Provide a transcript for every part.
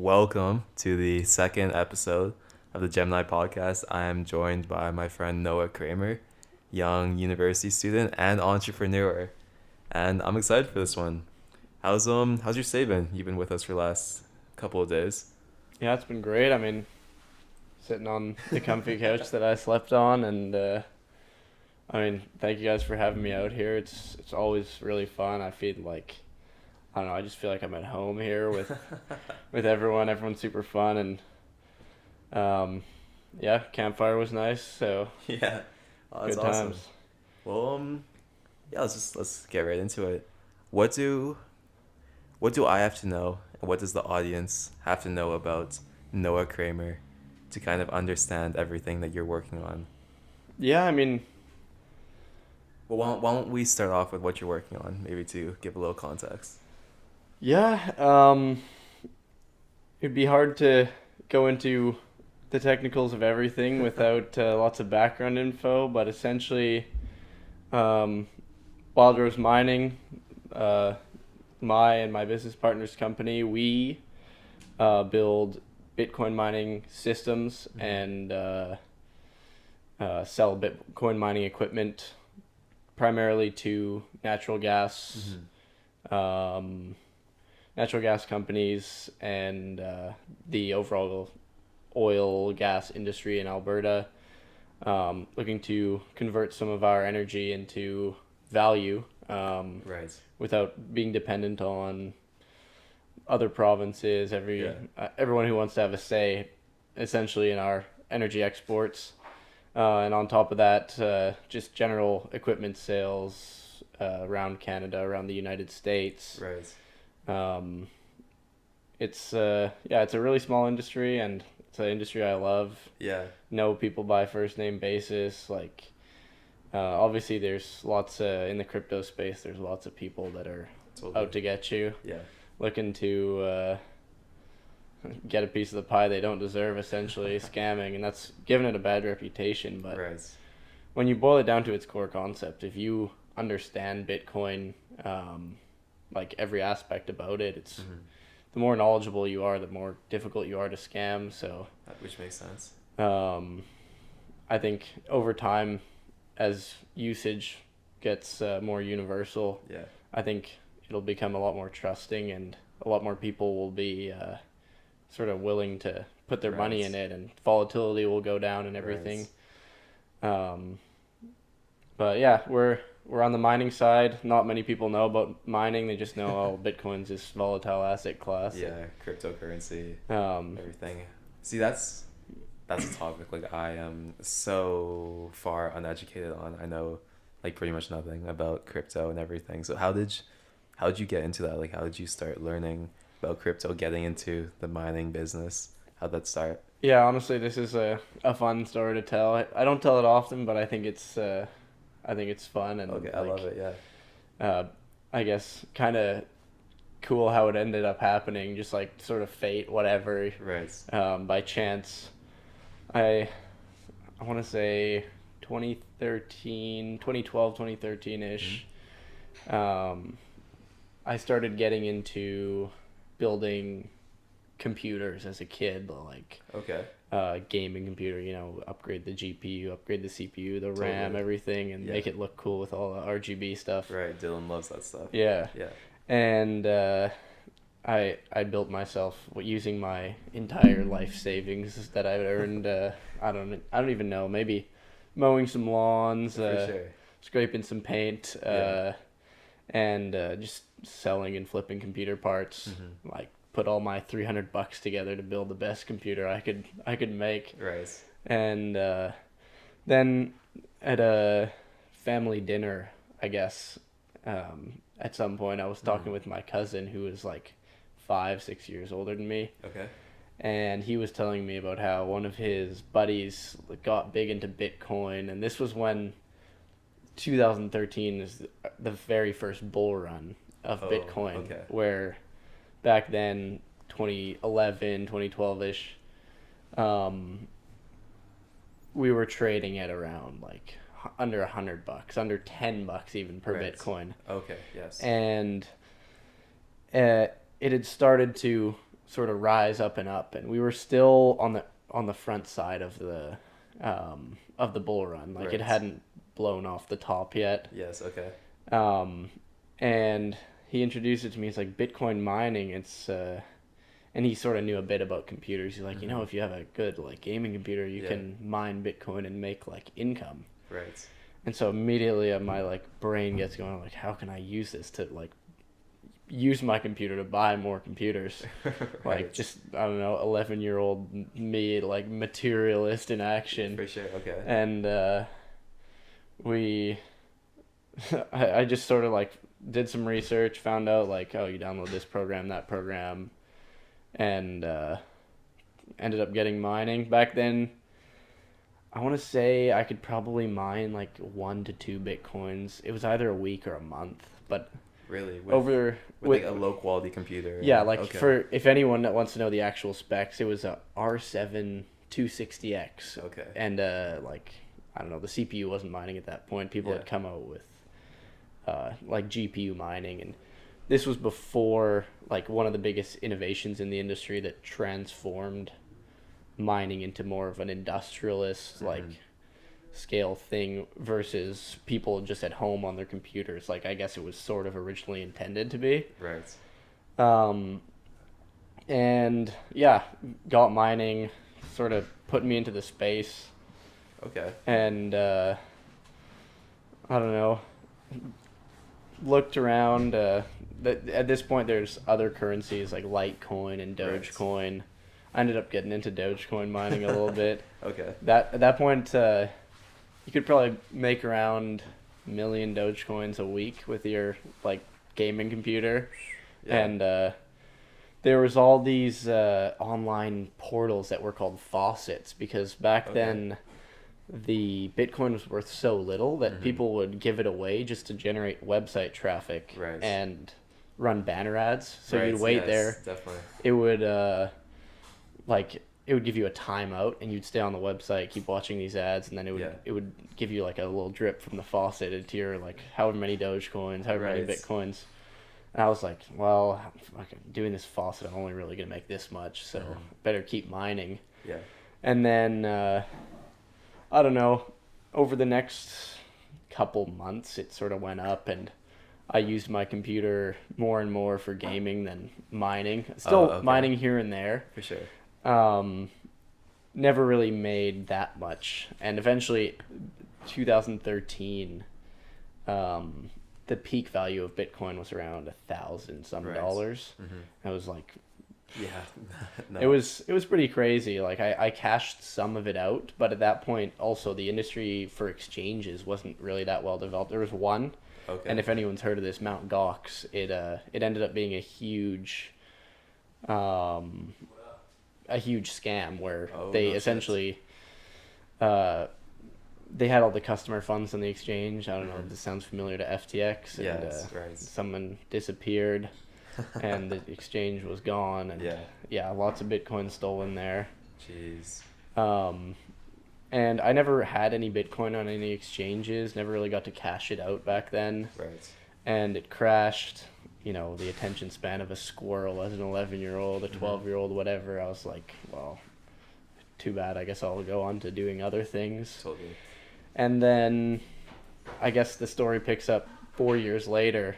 Welcome to the second episode of the Gemini podcast. I am joined by my friend Noah Cramer, young university student and entrepreneur, and I'm excited for this one. How's your stay been? You've been with us for the last couple of days. Yeah, it's been great. I mean, sitting on the comfy couch that I slept on, and thank you guys for having me out here. It's always really fun. I feel like I don't know. I just feel like I'm at home here with everyone. Everyone's super fun, and yeah, campfire was nice. So Yeah, that's good awesome. times. Well, yeah, let's get right into it. What do what do I have to know, and what does the audience have to know about Noah Kramer to kind of understand everything that you're working on? Yeah, I mean, Well, why don't we start off with what you're working on, maybe to give a little context. yeah. It'd be hard to go into the technicals of everything without lots of background info, but essentially. Um, Wild Rose Mining, uh, my and my business partner's company, we build Bitcoin mining systems and sell Bitcoin mining equipment primarily to um, natural gas companies and the overall oil gas industry in Alberta. Looking to convert some of our energy into value Right. without being dependent on other provinces. Yeah. Everyone who wants to have a say, essentially, in our energy exports, and on top of that, just general equipment sales around Canada, around the United States. Right. Um, it's a really small industry, and it's an industry I love. Yeah. Know people by first name basis. Obviously, there's lots in the crypto space. There's lots of people that are Totally. out to get you, Yeah. looking to get a piece of the pie they don't deserve, essentially scamming, and that's given it a bad reputation. But Right. when you boil it down to its core concept, if you understand Bitcoin, like every aspect about it, it's Mm-hmm. the more knowledgeable you are, the more difficult you are to scam. So Which makes sense. um, I think over time, as usage gets more universal, Yeah. I think it'll become a lot more trusting, and a lot more people will be sort of willing to put their money Right. in it, and volatility will go down and everything. Right. Um, but yeah, we're on the mining side. Not many people know about mining. They just know, oh, Bitcoin's this volatile asset class. Yeah. Cryptocurrency. Um, Everything. See, that's a topic like I am so far uneducated on. I know like pretty much nothing about crypto and everything. So how did you get into that? Like how did you start learning about crypto, getting into the mining business? How'd that start? yeah, honestly, this is a fun story to tell. I don't tell it often, but I think it's fun, and Okay, I love it. Yeah. uh, I guess kind of cool how it ended up happening, just like sort of fate, whatever, Right. by chance. I I want to say 2013, 2012, 2013-ish. Um, I started getting into building computers as a kid, like Okay. gaming computer, upgrade the GPU, upgrade the CPU, the RAM, Totally. everything, and Yeah. make it look cool with all the RGB stuff. Right. Dylan loves that stuff. Yeah. Yeah. And I built myself using my entire life savings that I earned. I don't even know. Maybe mowing some lawns, For sure. scraping some paint, Yeah. and just selling and flipping computer parts. Mm-hmm. Like put all my $300 together to build the best computer I could make. Right. And then at a family dinner, I guess, at some point I was talking with my cousin who was like 5, 6 years older than me, Okay. and he was telling me about how one of his buddies got big into Bitcoin, and this was when 2013 is the very first bull run of Oh, Bitcoin, okay. where back then, 2011, 2012-ish, um, we were trading at around like under $100, under $10 even per Right. Bitcoin, Okay. Yes. and it had started to sort of rise up and up, and we were still on the front side of the bull run. Like it Right. hadn't blown off the top yet. Yes. Okay. Um, and he introduced it to me. It's like Bitcoin mining. And he sort of knew a bit about computers. He's like, Mm-hmm. if you have a good like gaming computer, you Yeah. can mine Bitcoin and make like income. Right. And so immediately my like brain gets going. I'm like, how can I use this to like use my computer to buy more computers? Like Right. just I don't know, 11-year-old me like materialist in action. For sure. Okay. And we I just sort of like did some research, found out like, oh, you download this program, that program, and ended up getting mining. Back then, I want to say I could probably mine like 1 to 2 Bitcoins. It was either a week or a month, but Really. over With like a low quality computer. yeah, like Okay. for if anyone that wants to know the actual specs, it was a R7 260X, Okay. and like I don't know, the CPU wasn't mining at that point. People Yeah. had come out with like GPU mining, and this was before like one of the biggest innovations in the industry that transformed mining into more of an industrialist like scale thing versus people just at home on their computers, like I guess it was sort of originally intended to be. Right. um and yeah, got mining, sort of put me into the space, Okay. and I don't know, looked around. At this point, there's other currencies like Litecoin and Right. Dogecoin. I ended up getting into Dogecoin mining a little bit. Okay. At that point, you could probably make around 1 million Dogecoins a week with your like gaming computer, Yeah. and there was all these online portals that were called faucets, because back Okay. then the Bitcoin was worth so little that people would give it away just to generate website traffic. Right. And run banner ads. So Right, you'd wait yes, there. Definitely. It would it would give you a timeout, and you'd stay on the website, keep watching these ads, and then Yeah. it would give you like a little drip from the faucet into your like however many Dogecoins, however many Right. Bitcoins. And I was like, well, fucking doing this faucet, I'm only really gonna make this much, so better keep mining. Yeah. And then I don't know, over the next couple months, it sort of went up, and I used my computer more and more for gaming than mining. Still okay. mining here and there. For sure. Never really made that much. And eventually, 2013, the peak value of Bitcoin was around 1,000 some Right. dollars. Mm-hmm. I was like, Yeah. No. it was pretty crazy. Like I cashed some of it out, but at that point also the industry for exchanges wasn't really that well developed. There was one, Okay. and if anyone's heard of this, Mount Gox, it ended up being a huge scam where Oh, they no shit. essentially they had all the customer funds on the exchange. I don't know if this sounds familiar to FTX, and Yes, right. someone disappeared and the exchange was gone, and Yeah. lots of Bitcoin stolen there. Jeez. And I never had any Bitcoin on any exchanges, never really got to cash it out back then, Right. and it crashed. The attention span of a squirrel as an 11-year-old, a 12-year-old, whatever. I was like, well, too bad. I guess I'll go on to doing other things. Totally. And then I guess the story picks up 4 years later.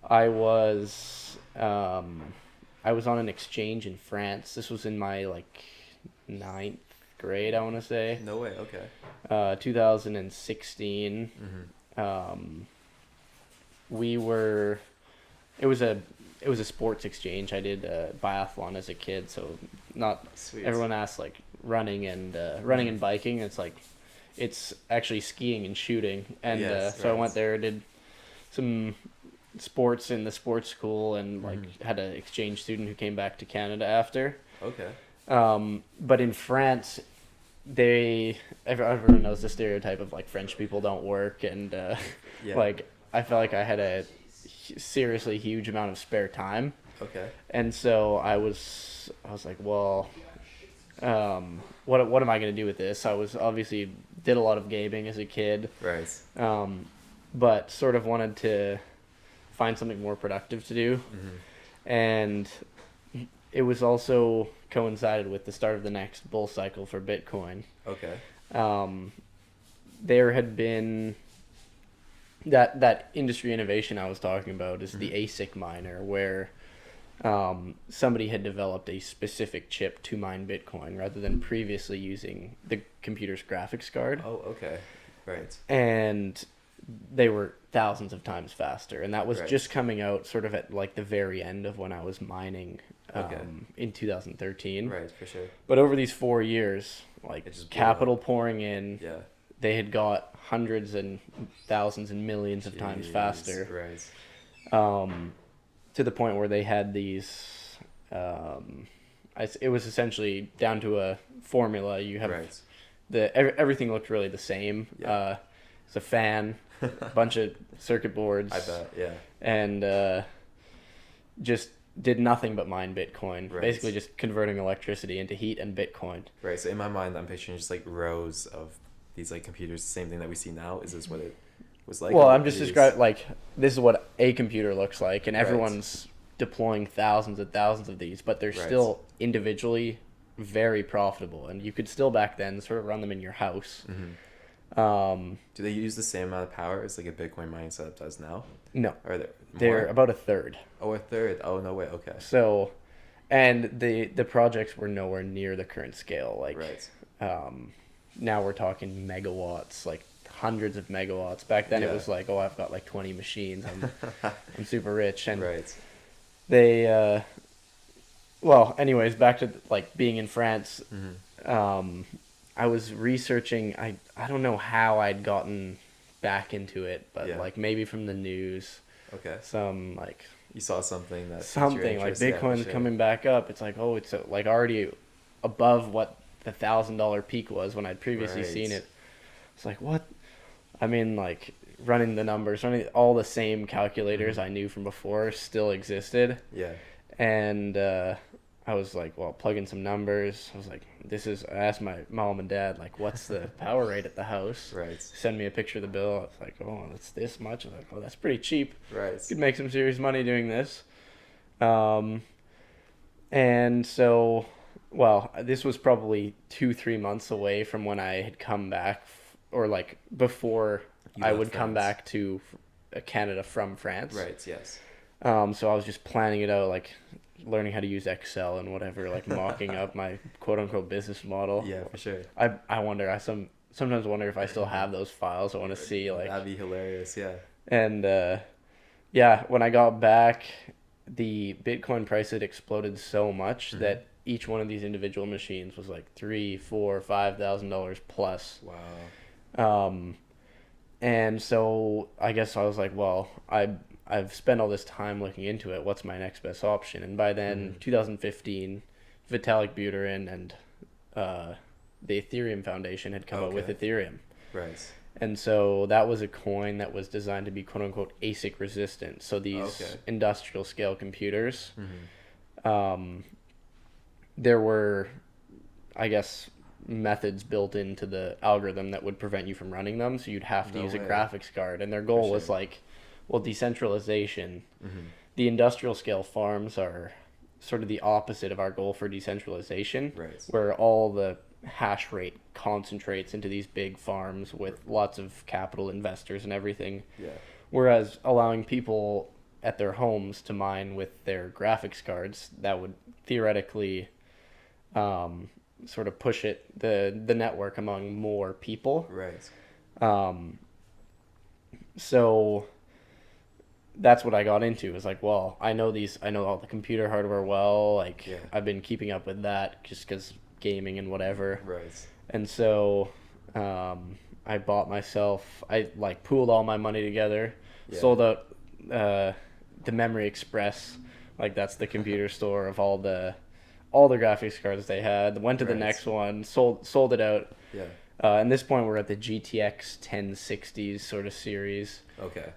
I was on an exchange in France. This was in my like 9th grade, I want to say. No way. Okay. 2016. It was a sports exchange. I did biathlon as a kid, so not Sweet. everyone asks like running and biking. It's actually skiing and shooting, and Yes, so I right. went there, did some sports in the sports school, and had an exchange student who came back to Canada after. Okay. But in France, everyone knows the stereotype of like French people don't work, and Yeah. like I felt like I had a seriously huge amount of spare time, Okay. and so I was like, well, what am I gonna do with this? I was obviously did a lot of gaming as a kid, Right. but sort of wanted to find something more productive to do, and it was also coincided with the start of the next bull cycle for Bitcoin. Okay. Um, there had been that industry innovation I was talking about is the ASIC miner, where somebody had developed a specific chip to mine Bitcoin rather than previously using the computer's graphics card. Oh, okay. Right. And they were thousands of times faster. And that was Right. just coming out sort of at like the very end of when I was mining Okay. in 2013. Right, for sure. But over these 4 years, like It just blew capital up. pouring in, Yeah. they had got hundreds and thousands and millions of times Jeez, faster. Right. To the point where they had these it was essentially down to a formula. You have Right. everything looked really the same. Yeah. It's a fan, a bunch of circuit boards, I bet. Yeah. and just did nothing but mine Bitcoin. Right. Basically just converting electricity into heat and Bitcoin. Right. So in my mind, I'm picturing just like rows of these like computers. Same thing that we see now. Is this what it was like? Well, Or I'm just it is- describing like this is what a computer looks like, and Right. everyone's deploying thousands and thousands of these, but they're Right. still individually very profitable, and you could still back then sort of run them in your house. Do they use the same amount of power as like a Bitcoin mining setup does now? No, Or are there they're more? about a third. Oh, a third. Oh, no way. Okay. So, and the projects were nowhere near the current scale. Like, Right. now we're talking megawatts, like hundreds of megawatts. Back then it Yeah. was like, oh, I've got like 20 machines. I'm super rich, and Right. they well, anyways, back to like being in France. I was researching. I don't know how I'd gotten back into it, but Yeah. like maybe from the news, Okay. some like You saw something that piqued your something like interest? Yeah, for Bitcoin's sure. coming back up. It's like, oh, it's like already above what the $1,000 peak was when I'd previously Right. seen it. It's like, what? I mean, like running the numbers, running all the same calculators I knew from before still existed. Yeah. And I was like, well, plug in some numbers. I was like, I asked my mom and dad, like, what's the power rate at the house? Right. Send me a picture of the bill. I was like, oh, it's this much. I was like, oh, that's pretty cheap. Right. Could make some serious money doing this. And so, well, this was probably 2-3 months away from when I had come back, or like before You I left would come France. back to Canada from France. Right. Yes. So I was just planning it out, like learning how to use Excel and whatever, like mocking up my quote unquote business model. Yeah, for sure. I wonder, sometimes wonder if I still have those files. I want to see, like, That'd be hilarious. Yeah. and yeah, when I got back, the Bitcoin price had exploded so much that each one of these individual machines was like $3,000, $4,000, $5,000 plus. Wow. And so I guess I was like, well, I've spent all this time looking into it. What's my next best option? And by then, 2015, Vitalik Buterin and the Ethereum Foundation had come out with Okay. Ethereum. Right. And so that was a coin that was designed to be quote unquote ASIC resistant. So these Okay. industrial scale computers, there were, I guess, methods built into the algorithm that would prevent you from running them. So you'd have to No use a way. graphics card. And their goal For was sure. like, well, decentralization. The industrial scale farms are sort of the opposite of our goal for decentralization, Right. where all the hash rate concentrates into these big farms with lots of capital investors and everything. Yeah. Whereas allowing people at their homes to mine with their graphics cards, that would theoretically sort of push the network among more people. Right. So that's what I got into. Was like, well, I know all the computer hardware well. Like, Yeah. I've been keeping up with that just because gaming and whatever. Right. And so I bought myself, I like pooled all my money together, Yeah. sold out the Memory Express, like that's the computer store of all the graphics cards they had. Went to the Right. next one, sold it out. Yeah. At this point, we're at the GTX 1060s sort of series, Okay.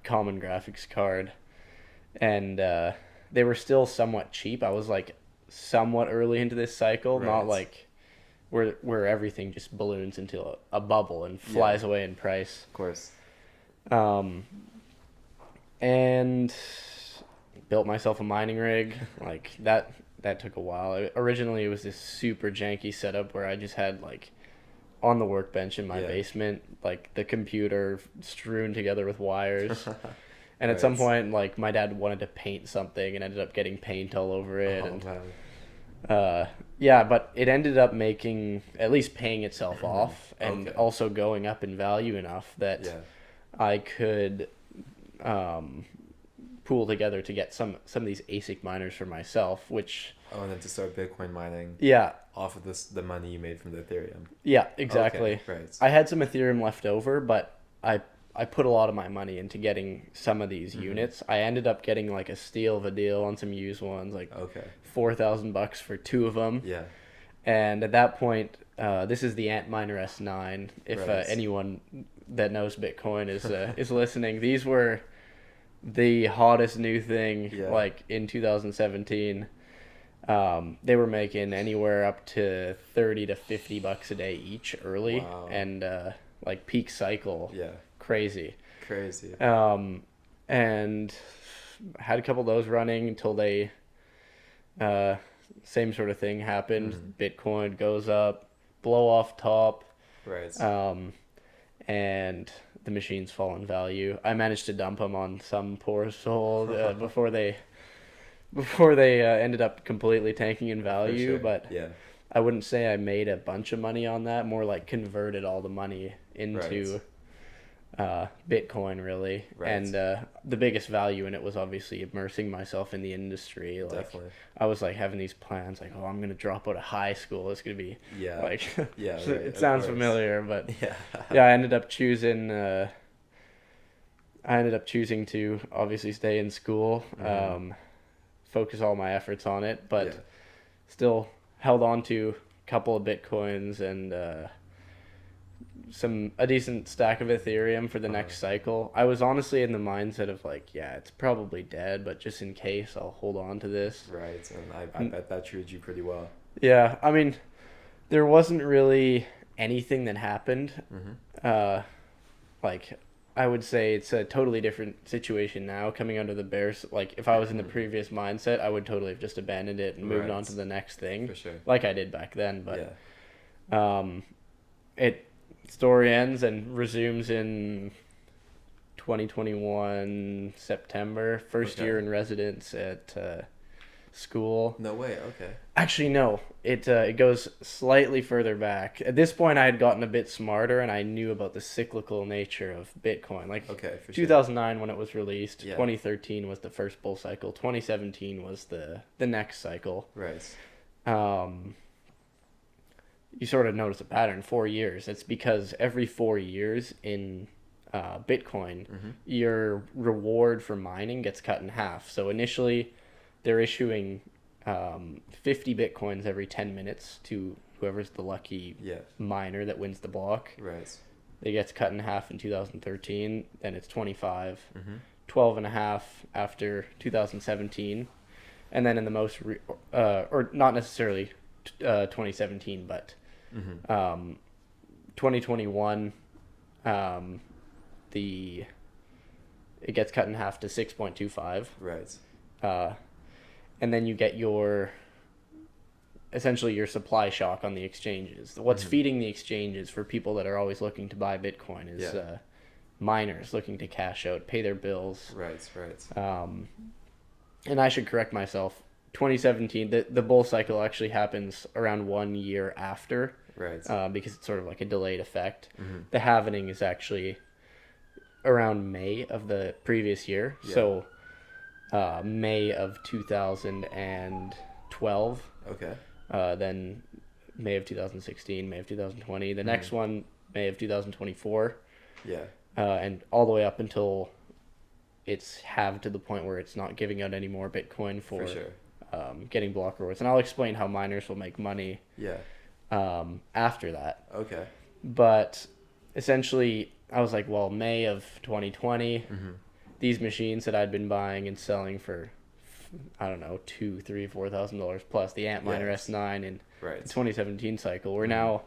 common graphics card, and they were still somewhat cheap. I was like somewhat early into this cycle, not Right. like where everything just balloons into a bubble and flies away in price. Of course. And built myself a mining rig. Like that that took a while. Originally, it was this super janky setup where I just had like on the workbench in my Yeah. basement, like the computer strewn together with wires. And at some Right. point, like my dad wanted to paint something and ended up getting paint all over it. Oh And man. yeah, but it ended up making at least paying itself off and Okay. also going up in value enough that Yeah. I could um, pool together to get some of these ASIC miners for myself. Which Oh, and then to start Bitcoin mining yeah, off of the money you made from the Ethereum. yeah, exactly. Okay. Right. I had some Ethereum left over, but I put a lot of my money into getting some of these units. I ended up getting like a steal of a deal on some used ones, like Okay. $4,000 for two of them. Yeah. And at that point, this is the Antminer S9. If Right. anyone that knows Bitcoin is listening, these were the hottest new thing. Yeah. Like in 2017. They were making anywhere up to $30 to $50 a day each early, Wow. and like peak cycle, Yeah. crazy. Crazy. And I had a couple of those running until they, same sort of thing happened. Bitcoin goes up, blow off top, Right. and the machines fall in value. I managed to dump them on some poor soul before they ended up completely tanking in For value. sure. But Yeah. I wouldn't say I made a bunch of money on that. More like converted all the money into Bitcoin, really. Right. And the biggest value in it was obviously immersing myself in the industry. Like, Definitely. I was like having these plans, like, oh, I'm gonna drop out of high school. It's gonna be Yeah. like, Yeah. Right. it Of sounds course. familiar, but Yeah. yeah, I ended up choosing. I ended up choosing to obviously stay in school, focus all my efforts on it, but Yeah. still held on to a couple of Bitcoins and a decent stack of Ethereum for the next cycle. I was honestly in the mindset of like, yeah, it's probably dead, but just in case, I'll hold on to this. Right. And I bet that treated you pretty well. Yeah, I mean, there wasn't really anything that happened. Like, I would say it's a totally different situation now coming under the bears. Like, if I was in the previous mindset, I would totally have just abandoned it and moved Right. on to the next thing, For sure. like I did back then. But Yeah. it story ends and resumes in 2021 September. First Okay. year in residence at school. No way. Okay. Actually, no. It goes slightly further back. At this point, I had gotten a bit smarter, and I knew about the cyclical nature of Bitcoin. Like, Okay. For sure. 2009 when it was released, Yeah. 2013 was the first bull cycle, 2017 was the next cycle. Right. You sort of notice a pattern. 4 years. It's because every 4 years in Bitcoin, your reward for mining gets cut in half. So initially, they're issuing 50 Bitcoins every 10 minutes to whoever's the lucky Yeah. miner that wins the block. Right. It gets cut in half in 2013, then it's 25, Mm-hmm. 12 and a half after 2017, and then in the most, or not necessarily 2017, but 2021, it gets cut in half to 6.25. Right. And then you get essentially your supply shock on the exchanges. What's feeding the exchanges for people that are always looking to buy Bitcoin is miners looking to cash out, pay their bills. Right. Right. And I should correct myself. 2017, the bull cycle actually happens around 1 year after, Right. because it's sort of like a delayed effect. The halvening is actually around May of the previous year. Yeah. So May of 2012, Okay. then May of 2016, May of 2020. The next one, May of 2024, Yeah. and all the way up until it's halved to the point where it's not giving out any more Bitcoin for sure. Getting block rewards. And I'll explain how miners will make money Yeah. after that. Okay. But essentially, I was like, well, May of 2020, these machines that I'd been buying and selling for, I don't know, $2,000, $3,000, $4,000 plus the Antminer Yes. S9 in Right. the 2017 cycle, were now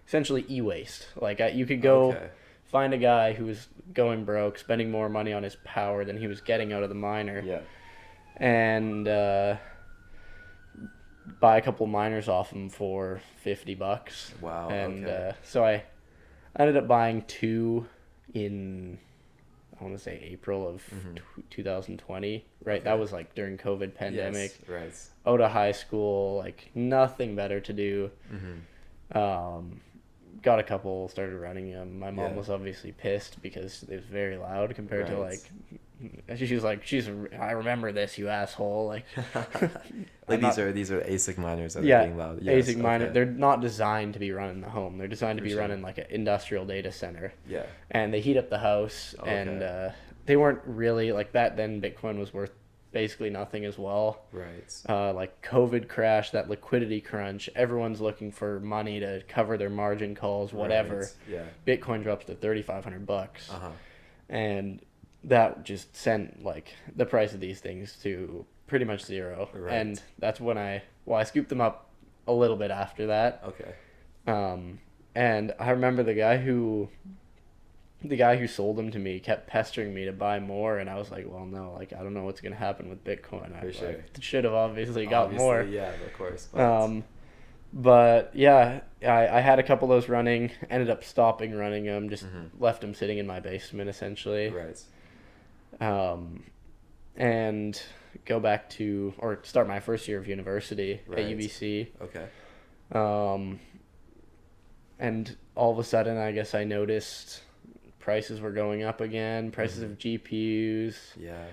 essentially e-waste. Like, you could go find a guy who was going broke, spending more money on his power than he was getting out of the miner. Yeah. And buy a couple miners off him for $50. Wow. And Okay. so I ended up buying two in, I want to say April of 2020. Right, Okay. that was like during COVID pandemic. Yes. Right. Out of high school, like nothing better to do. Um, got a couple, started running them. My mom Yeah. was obviously pissed because it was very loud compared to Right. like. She was like, I remember this, you asshole. Like, Like I'm not, these are ASIC miners that are yeah, being loud. Yes. ASIC miner. Okay. They're not designed to be run in the home. They're designed to For be sure. run in like an industrial data center, Yeah. and they heat up the house. And Okay. they weren't really like back then. Bitcoin was worth basically nothing as well. Right. Like COVID crash, that liquidity crunch. Everyone's looking for money to cover their margin calls, whatever. Right. Yeah. Bitcoin drops to $3,500, Uh huh. and that just sent like the price of these things to pretty much zero. Right. And that's when I scooped them up a little bit after that. Okay. And I remember the guy who sold them to me kept pestering me to buy more, and I was like, well, no, like I don't know what's gonna happen with Bitcoin. For sure. I should have obviously got more. Yeah, of course. But yeah, I had a couple of those running, ended up stopping running them, just left them sitting in my basement essentially. Right. And go back to, or start my first year of university Right. at UBC. Okay. And all of a sudden, I guess I noticed prices were going up again, prices of GPUs. Yeah.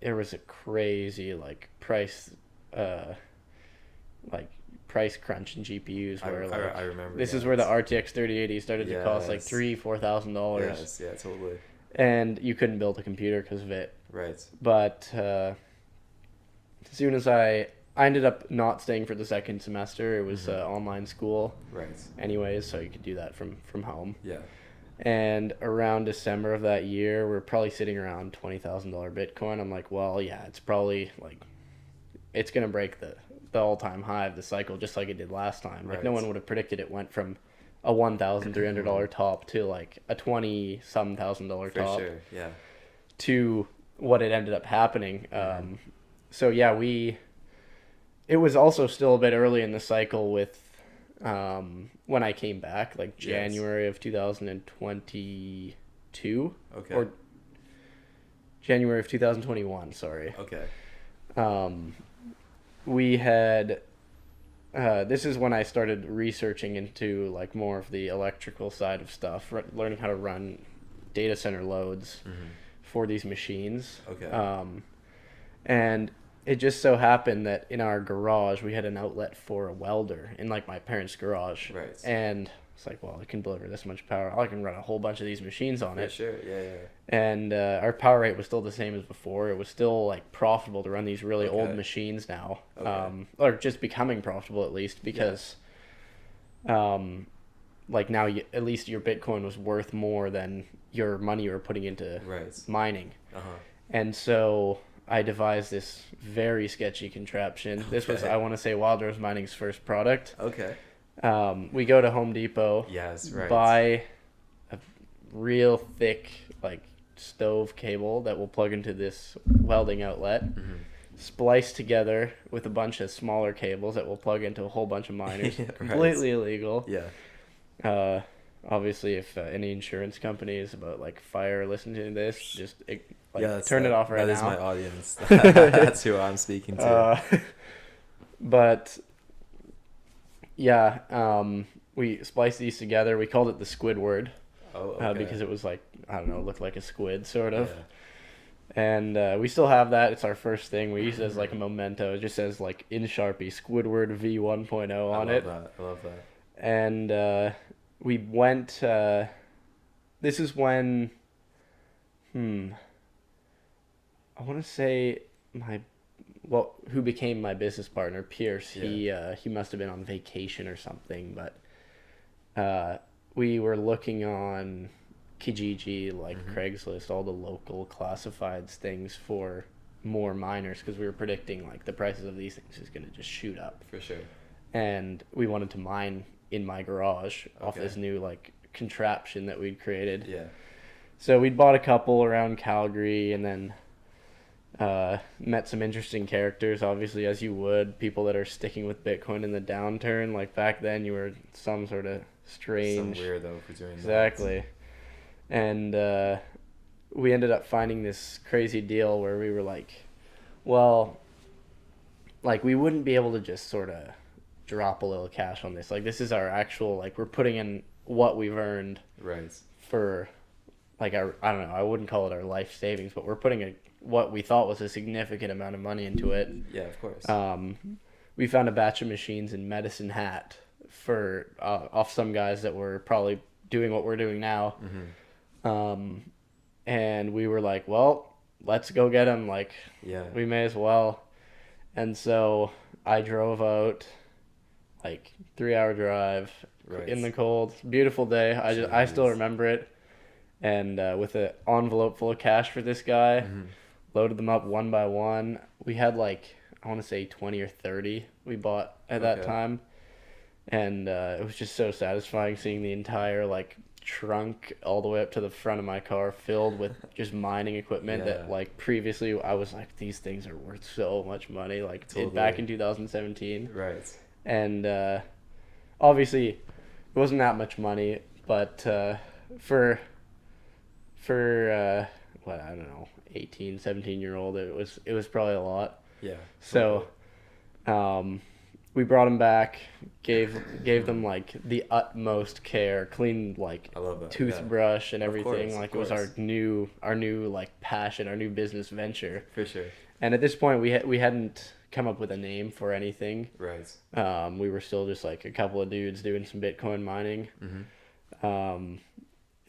There was a crazy like price crunch in GPUs where I remember. this is where the RTX 3080 started to cost like Yes. $4,000. Yes. Yeah. Totally. And you couldn't build a computer because of it. Right. But as soon as I ended up not staying for the second semester, it was online school Right. anyways, so you could do that from home. Yeah. And around December of that year, we're probably sitting around $20,000 Bitcoin. I'm like, well, yeah, it's probably like, it's going to break the all-time high of the cycle just like it did last time. Like, no Right. one would have predicted it went from a $1,300 top to like a $20-some thousand For top sure. Yeah. to what it ended up happening. So yeah, it was also still a bit early in the cycle with when I came back, like January of 2022. Okay. Or January of 2021, sorry. Okay. We had this is when I started researching into like more of the electrical side of stuff, learning how to run data center loads for these machines. Okay. And it just so happened that in our garage we had an outlet for a welder in like my parents' garage. Right. And it's like, well, it can deliver this much power. I can run a whole bunch of these machines on For it. sure. Yeah. Yeah. And our power rate was still the same as before. It was still like profitable to run these really old Okay. machines now, Okay. or just becoming profitable at least because, like now at least your Bitcoin was worth more than your money you were putting into Right. mining. Uh huh. And so I devised this very sketchy contraption. This was, Okay. I want to say, Wild Rose Mining's first product. Okay. We go to Home Depot, Yes. Right. buy a real thick like stove cable that will plug into this welding outlet, splice together with a bunch of smaller cables that will plug into a whole bunch of miners. Yeah, right. Completely illegal. Yeah. Obviously, if any insurance company is about like fire listening to this, just Turn it off right now. That is my audience. That's who I'm speaking to. But yeah, we spliced these together. We called it the Squidward Oh, okay. because it was like, I don't know, looked like a squid sort of. Yeah. And we still have that. It's our first thing. We use it as like a memento. It just says like in Sharpie Squidward V 1.0 on it. I love that. And we went. This is when. I want to say who became my business partner, Pierce. Yeah. He must have been on vacation or something, but we were looking on Kijiji, like Craigslist, all the local classifieds things for more miners because we were predicting like the prices of these things is going to just shoot up. For sure. And we wanted to mine in my garage off Okay. this new like contraption that we'd created. Yeah. So we'd bought a couple around Calgary, and then Met some interesting characters, obviously, as you would. People that are sticking with Bitcoin in the downturn. Like back then, you were some sort of Some strange. weirdo for doing that. Exactly. And we ended up finding this crazy deal where we were like, well, like we wouldn't be able to just sort of drop a little cash on this. Like this is our actual, like we're putting in what we've earned Right. for like our, I don't know, I wouldn't call it our life savings, but we're putting what we thought was a significant amount of money into it. Yeah, of course. We found a batch of machines in Medicine Hat for off some guys that were probably doing what we're doing now. And we were like, well, let's go get them. Like, Yeah. we may as well. And so I drove out, like 3 hour drive Right. in the cold. Beautiful day. I still Jeez. remember it. And with an envelope full of cash for this guy, loaded them up one by one. We had like, I want to say 20 or 30 we bought at that Okay. time. And it was just so satisfying seeing the entire like trunk all the way up to the front of my car filled with just mining equipment that Yeah. like previously I was like, these things are worth so much money, like Totally. back in 2017. Right. And obviously it wasn't that much money, but for what, I don't know, 18, 17-year-old, it was probably a lot. Yeah. So we brought them back, gave them like the utmost care, cleaned like I love that. toothbrush and Of everything. course, Like of it was course. our new like passion, our new business venture. For sure. And at this point we hadn't come up with a name for anything. Right. We were still just like a couple of dudes doing some Bitcoin mining.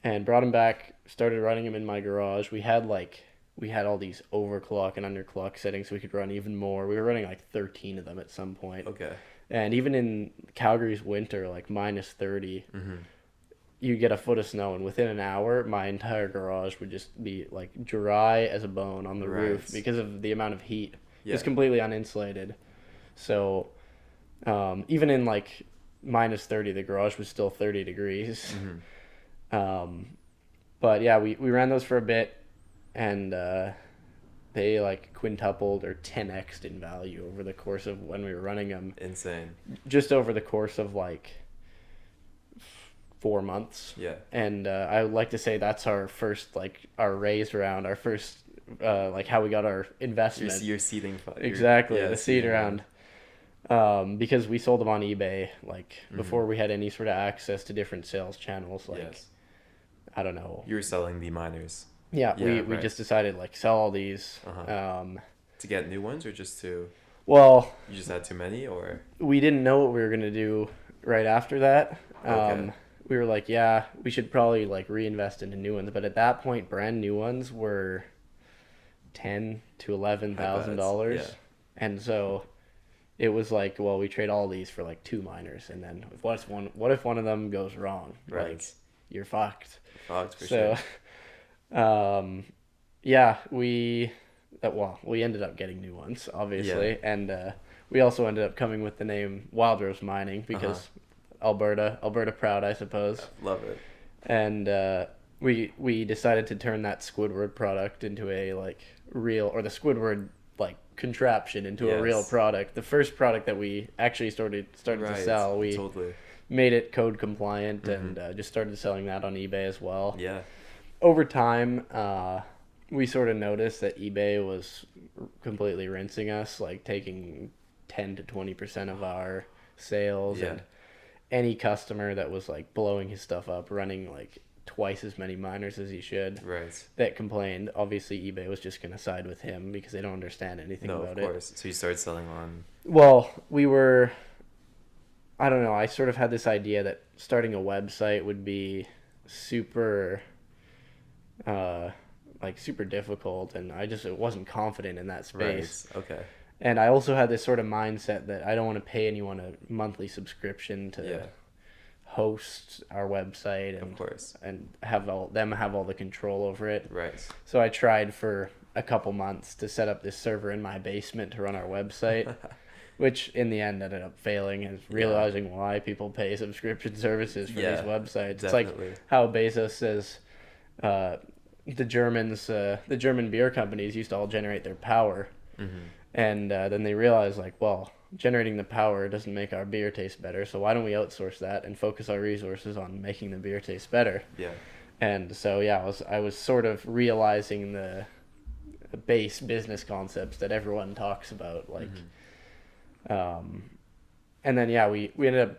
And brought them back, started running them in my garage. We had all these overclock and underclock settings so we could run even more. We were running like 13 of them at some point. Okay. And even in Calgary's winter, like minus 30, you get a foot of snow, and within an hour, my entire garage would just be like dry as a bone on the roof Right. because of the amount of heat. Yeah. It's completely uninsulated. So even in like minus 30, the garage was still 30 degrees. But yeah, we ran those for a bit, and they like quintupled or 10x'd in value over the course of when we were running them. Insane. Just over the course of like 4 months. Yeah. And I would like to say that's our first, like our raise round, our first like how we got our investment. Your seeding fund. Exactly, Yeah, the seed seeding round. Because we sold them on eBay, like before we had any sort of access to different sales channels. Like, Yes. I don't know. You were selling the miners Yeah, we right. just decided like sell all these. to get new ones, or just to Well, you just had too many, or we didn't know what we were gonna do right after that. Okay. We were like, yeah, we should probably like reinvest into new ones. But at that point, brand new ones were $10,000 to $11,000, Yeah. and so it was like, well, we trade all these for like 2 miners, and then what if one of them goes wrong? Right. Like, you're fucked. fucked for So, sure. yeah, we ended up getting new ones, obviously, and we also ended up coming with the name Wild Rose Mining because Alberta proud, I suppose. Love it. And we decided to turn that Squidward product into a like real, or the Squidward like contraption into a real Yes. product. The first product that we actually started to Right. sell, we Totally. made it code compliant and just started selling that on eBay as well. Yeah. Over time, we sort of noticed that eBay was completely rinsing us, like taking 10 to 20% of our sales, Yeah. and any customer that was like blowing his stuff up, running like twice as many miners as he should, Right. that complained, obviously eBay was just going to side with him because they don't understand anything No, about of course. So you started selling on. Well, I don't know, I sort of had this idea that starting a website would be super super difficult, and it wasn't confident in that space. Right. Okay. And I also had this sort of mindset that I don't want to pay anyone a monthly subscription to Yeah. host our website Of and course. have all the control over it. Right. So I tried for a couple months to set up this server in my basement to run our website, which in the end ended up failing, and realizing why people pay subscription services for these websites. Definitely. It's like how Bezos says the Germans, the German beer companies used to all generate their power, Mm-hmm. and then they realized like, well, generating the power doesn't make our beer taste better, so why don't we outsource that and focus our resources on making the beer taste better? Yeah. And so yeah, I was sort of realizing the base business concepts that everyone talks about, like, Mm-hmm. um, and then yeah, we ended up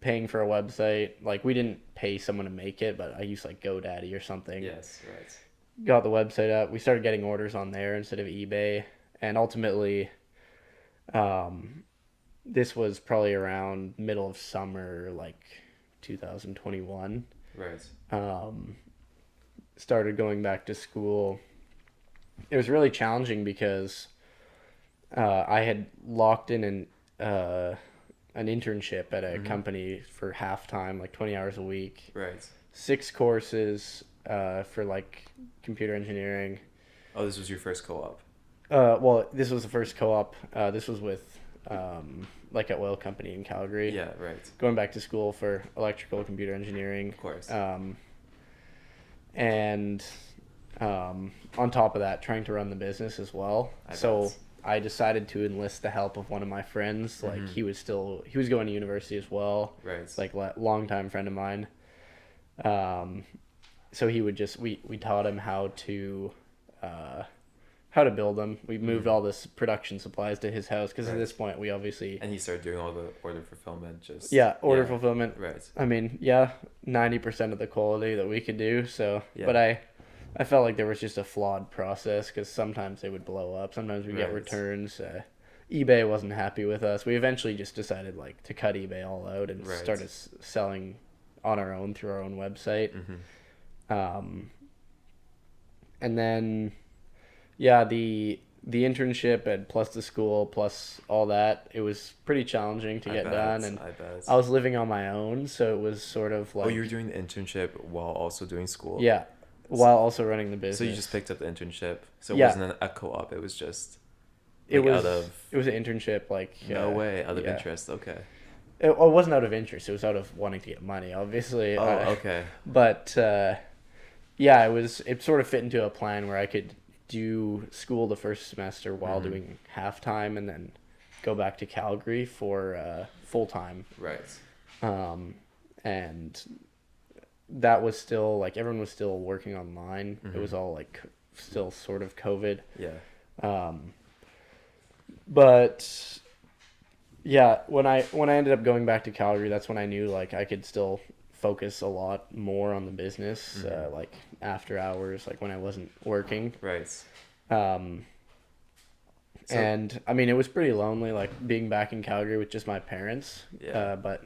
paying for a website. Like we didn't pay someone to make it, but I used like GoDaddy or something. Yes. Right. Got the website up. We started getting orders on there instead of eBay, and ultimately, um, this was probably around middle of summer, like 2021. Right. Um, Started going back to school. It was really challenging because I had locked in an internship at a Mm-hmm. company for half time, like 20 hours a week, Right. 6 courses for like computer engineering. Oh, this was your first co-op. Well, this was the first co-op. This was with like an oil company in Calgary. Yeah. Right. Going back to school for electrical computer engineering. Of course. And on top of that, trying to run the business as well. So I decided to enlist the help of one of my friends. Like Mhm. he was going to university as well. Right. It's like a longtime friend of mine. Um, so he would just we taught him uh, how to build them. We moved Mhm. all this production supplies to his house because at Right. this point we obviously And he started doing all the order fulfillment. Just yeah, order yeah. fulfillment. Right. I mean, yeah, 90% of the quality that we could do. So, Yeah. but I felt like there was just a flawed process because sometimes they would blow up. Sometimes we get Right. returns. eBay wasn't happy with us. We eventually just decided like to cut eBay all out and Right. started selling on our own through our own website. Mm-hmm. Um, and then, yeah, the internship and plus the school plus all that, it was pretty challenging to I get bet. done. And I bet. I was living on my own, so it was sort of Oh, like you were doing the internship while also doing school. yeah, while also running the business. So you just picked up the internship. So it Yeah. wasn't a co-op. It was just it like was out of it was an internship, like no way out of yeah. interest. Okay. It wasn't out of interest. It was out of wanting to get money, obviously. Oh, okay. But yeah, it sort of fit into a plan where I could do school the first semester while Mhm. doing half-time and then go back to Calgary for full-time. Right. And that was still like everyone was still working online. It was Mhm. all like still sort of COVID. Yeah. But yeah, when I ended up going back to Calgary, that's when I knew like I could still focus a lot more on the business, Mhm. like after hours, like when I wasn't working. Right. Um, So- and I mean, it was pretty lonely, like being back in Calgary with just my parents. Yeah. But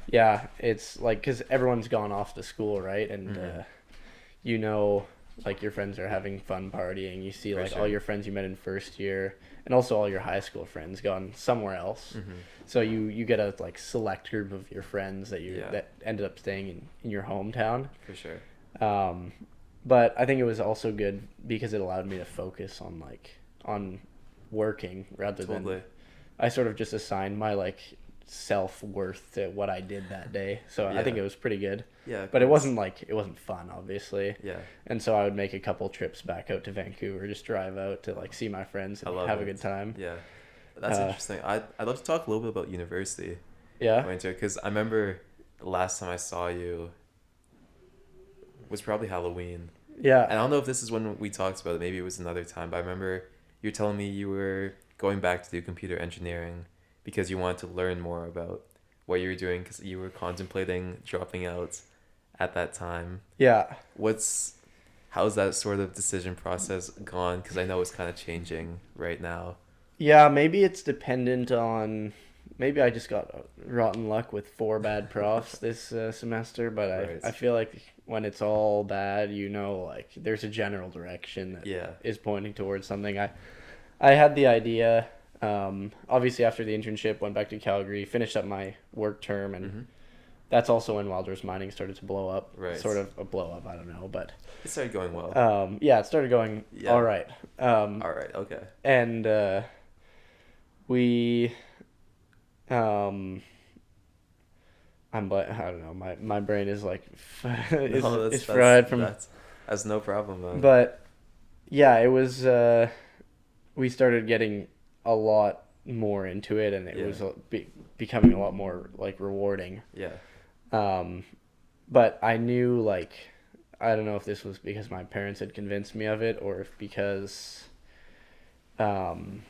yeah, it's like because everyone's gone off to school, right? And Mhm. you know, like your friends are having fun partying. You see For like sure. all your friends you met in first year, and also all your high school friends gone somewhere else. Mhm. So you get a like select group of your friends that Yeah. that ended up staying in your hometown. For sure. But I think it was also good because it allowed me to focus on working rather Totally. than I sort of just assigned my like self-worth to what I did that day. So I think Yeah. it was pretty good. Yeah. of But it course. wasn't fun, obviously. Yeah. And so I would make a couple trips back out to Vancouver, just drive out to like see my friends I and love have a it. good time. Yeah. That's Uh, interesting. I'd love to talk a little bit about university. Yeah. Because I remember the last time I saw you was probably Halloween. And I Yeah. don't know if this is when we talked about it. Maybe it was another time. But I remember you were telling me you were going back to do computer engineering because you wanted to learn more about what you were doing because you were contemplating dropping out at that time. Yeah. How's that sort of decision process gone? Because I know it's kind of changing right now. Yeah, maybe it's dependent on. Maybe I just got rotten luck with 4 bad profs this semester, but Right. I feel like when it's all bad, like there's a general direction that Yeah. is pointing towards something. I had the idea. Obviously, after the internship, went back to Calgary, finished up my work term, and Mm-hmm. that's also when Wildrose Mining started to blow up. Right. Sort of a blow up, I don't know, but It started going well. yeah, it started going Yeah. all right. All right. Okay. And we I don't know, my brain is like No, is fried from that's That's no problem, man. But yeah, it was. We started getting a lot more into it, and it Yeah. was becoming a lot more like rewarding. Yeah. Um, but I knew like I don't know if this was because my parents had convinced me of it or if because um,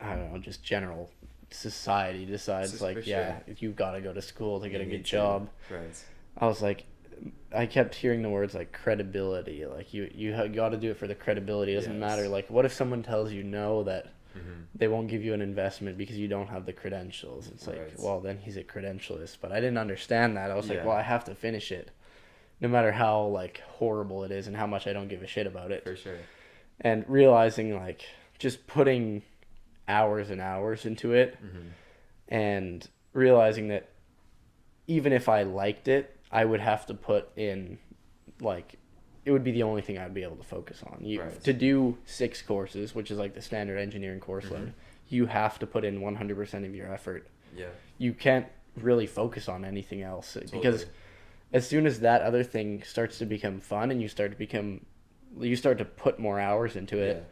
I don't know, just general society decides For like sure. yeah, you've got to go to school to get You a good need to. job. Right. I was like I kept hearing the words like credibility, like you got to do it for the credibility. It doesn't matter Yes. like what if someone tells you no, that Mm-hmm. they won't give you an investment because you don't have the credentials. It's like, Right. well, then he's a credentialist. But I didn't understand that. I was like, Yeah. well, I have to finish it, no matter how like horrible it is and how much I don't give a shit about it. For sure. And realizing like just putting hours and hours into it, Mm-hmm. and realizing that even if I liked it, I would have to put in like it would be the only thing I'd be able to focus on. Right. To do 6 courses, which is like the standard engineering course Mm-hmm. load, you have to put in 100% of your effort. Yeah. You can't really focus on anything else because Totally. as soon as that other thing starts to become fun and you start to put more hours into it,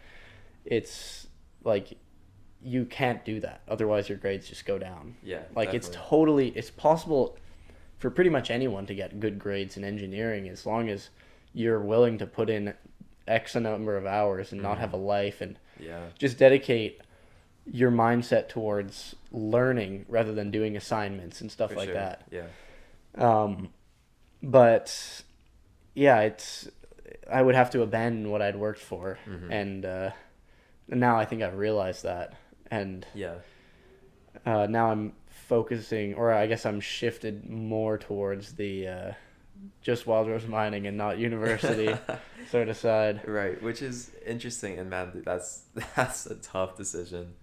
it's like you can't do that. Otherwise your grades just go down. Yeah. Like Definitely. it's possible for pretty much anyone to get good grades in engineering as long as you're willing to put in X number of hours and not have a life and Yeah. just dedicate your mindset towards learning rather than doing assignments and stuff For like sure. that. Yeah. But yeah, I would have to abandon what I'd worked for, Mm-hmm. and now I think I've realized that, and Yeah. now I'm focusing, or I guess I'm shifted more towards the just Wildrose mining and not university sort of side. Right, which is interesting, and man, that's a tough decision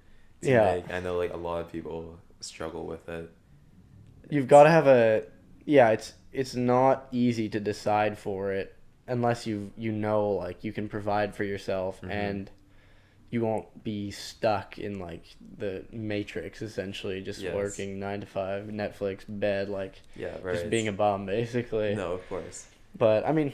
to Yeah, make. I know like a lot of people struggle with it. you've got It's to have a yeah. It's not easy to decide for it unless you know like you can provide for yourself mm-hmm. and you won't be stuck in like the matrix essentially just Yes. working 9 to 5 Netflix bed like Yeah, right. just being a bum basically. No, of course. But I mean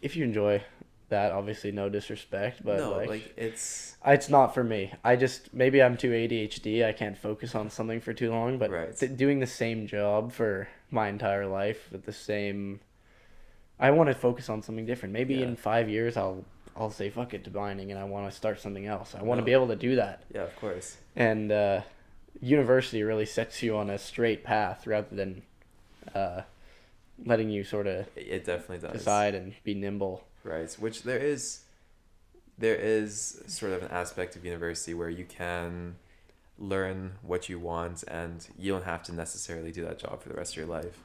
if you enjoy that, obviously no disrespect, but No, like it's not for me. I just maybe I'm too ADHD. I can't focus on something for too long, but right. doing the same job for my entire life with the same I want to focus on something different. Maybe Yeah. in 5 years I'll say fuck it to mining and I want to start something else. I want to No. be able to do that. Yeah, of course. And university really sets you on a straight path rather than letting you sort of It definitely does. decide and be nimble. Right, which there is sort of an aspect of university where you can learn what you want and you don't have to necessarily do that job for the rest of your life.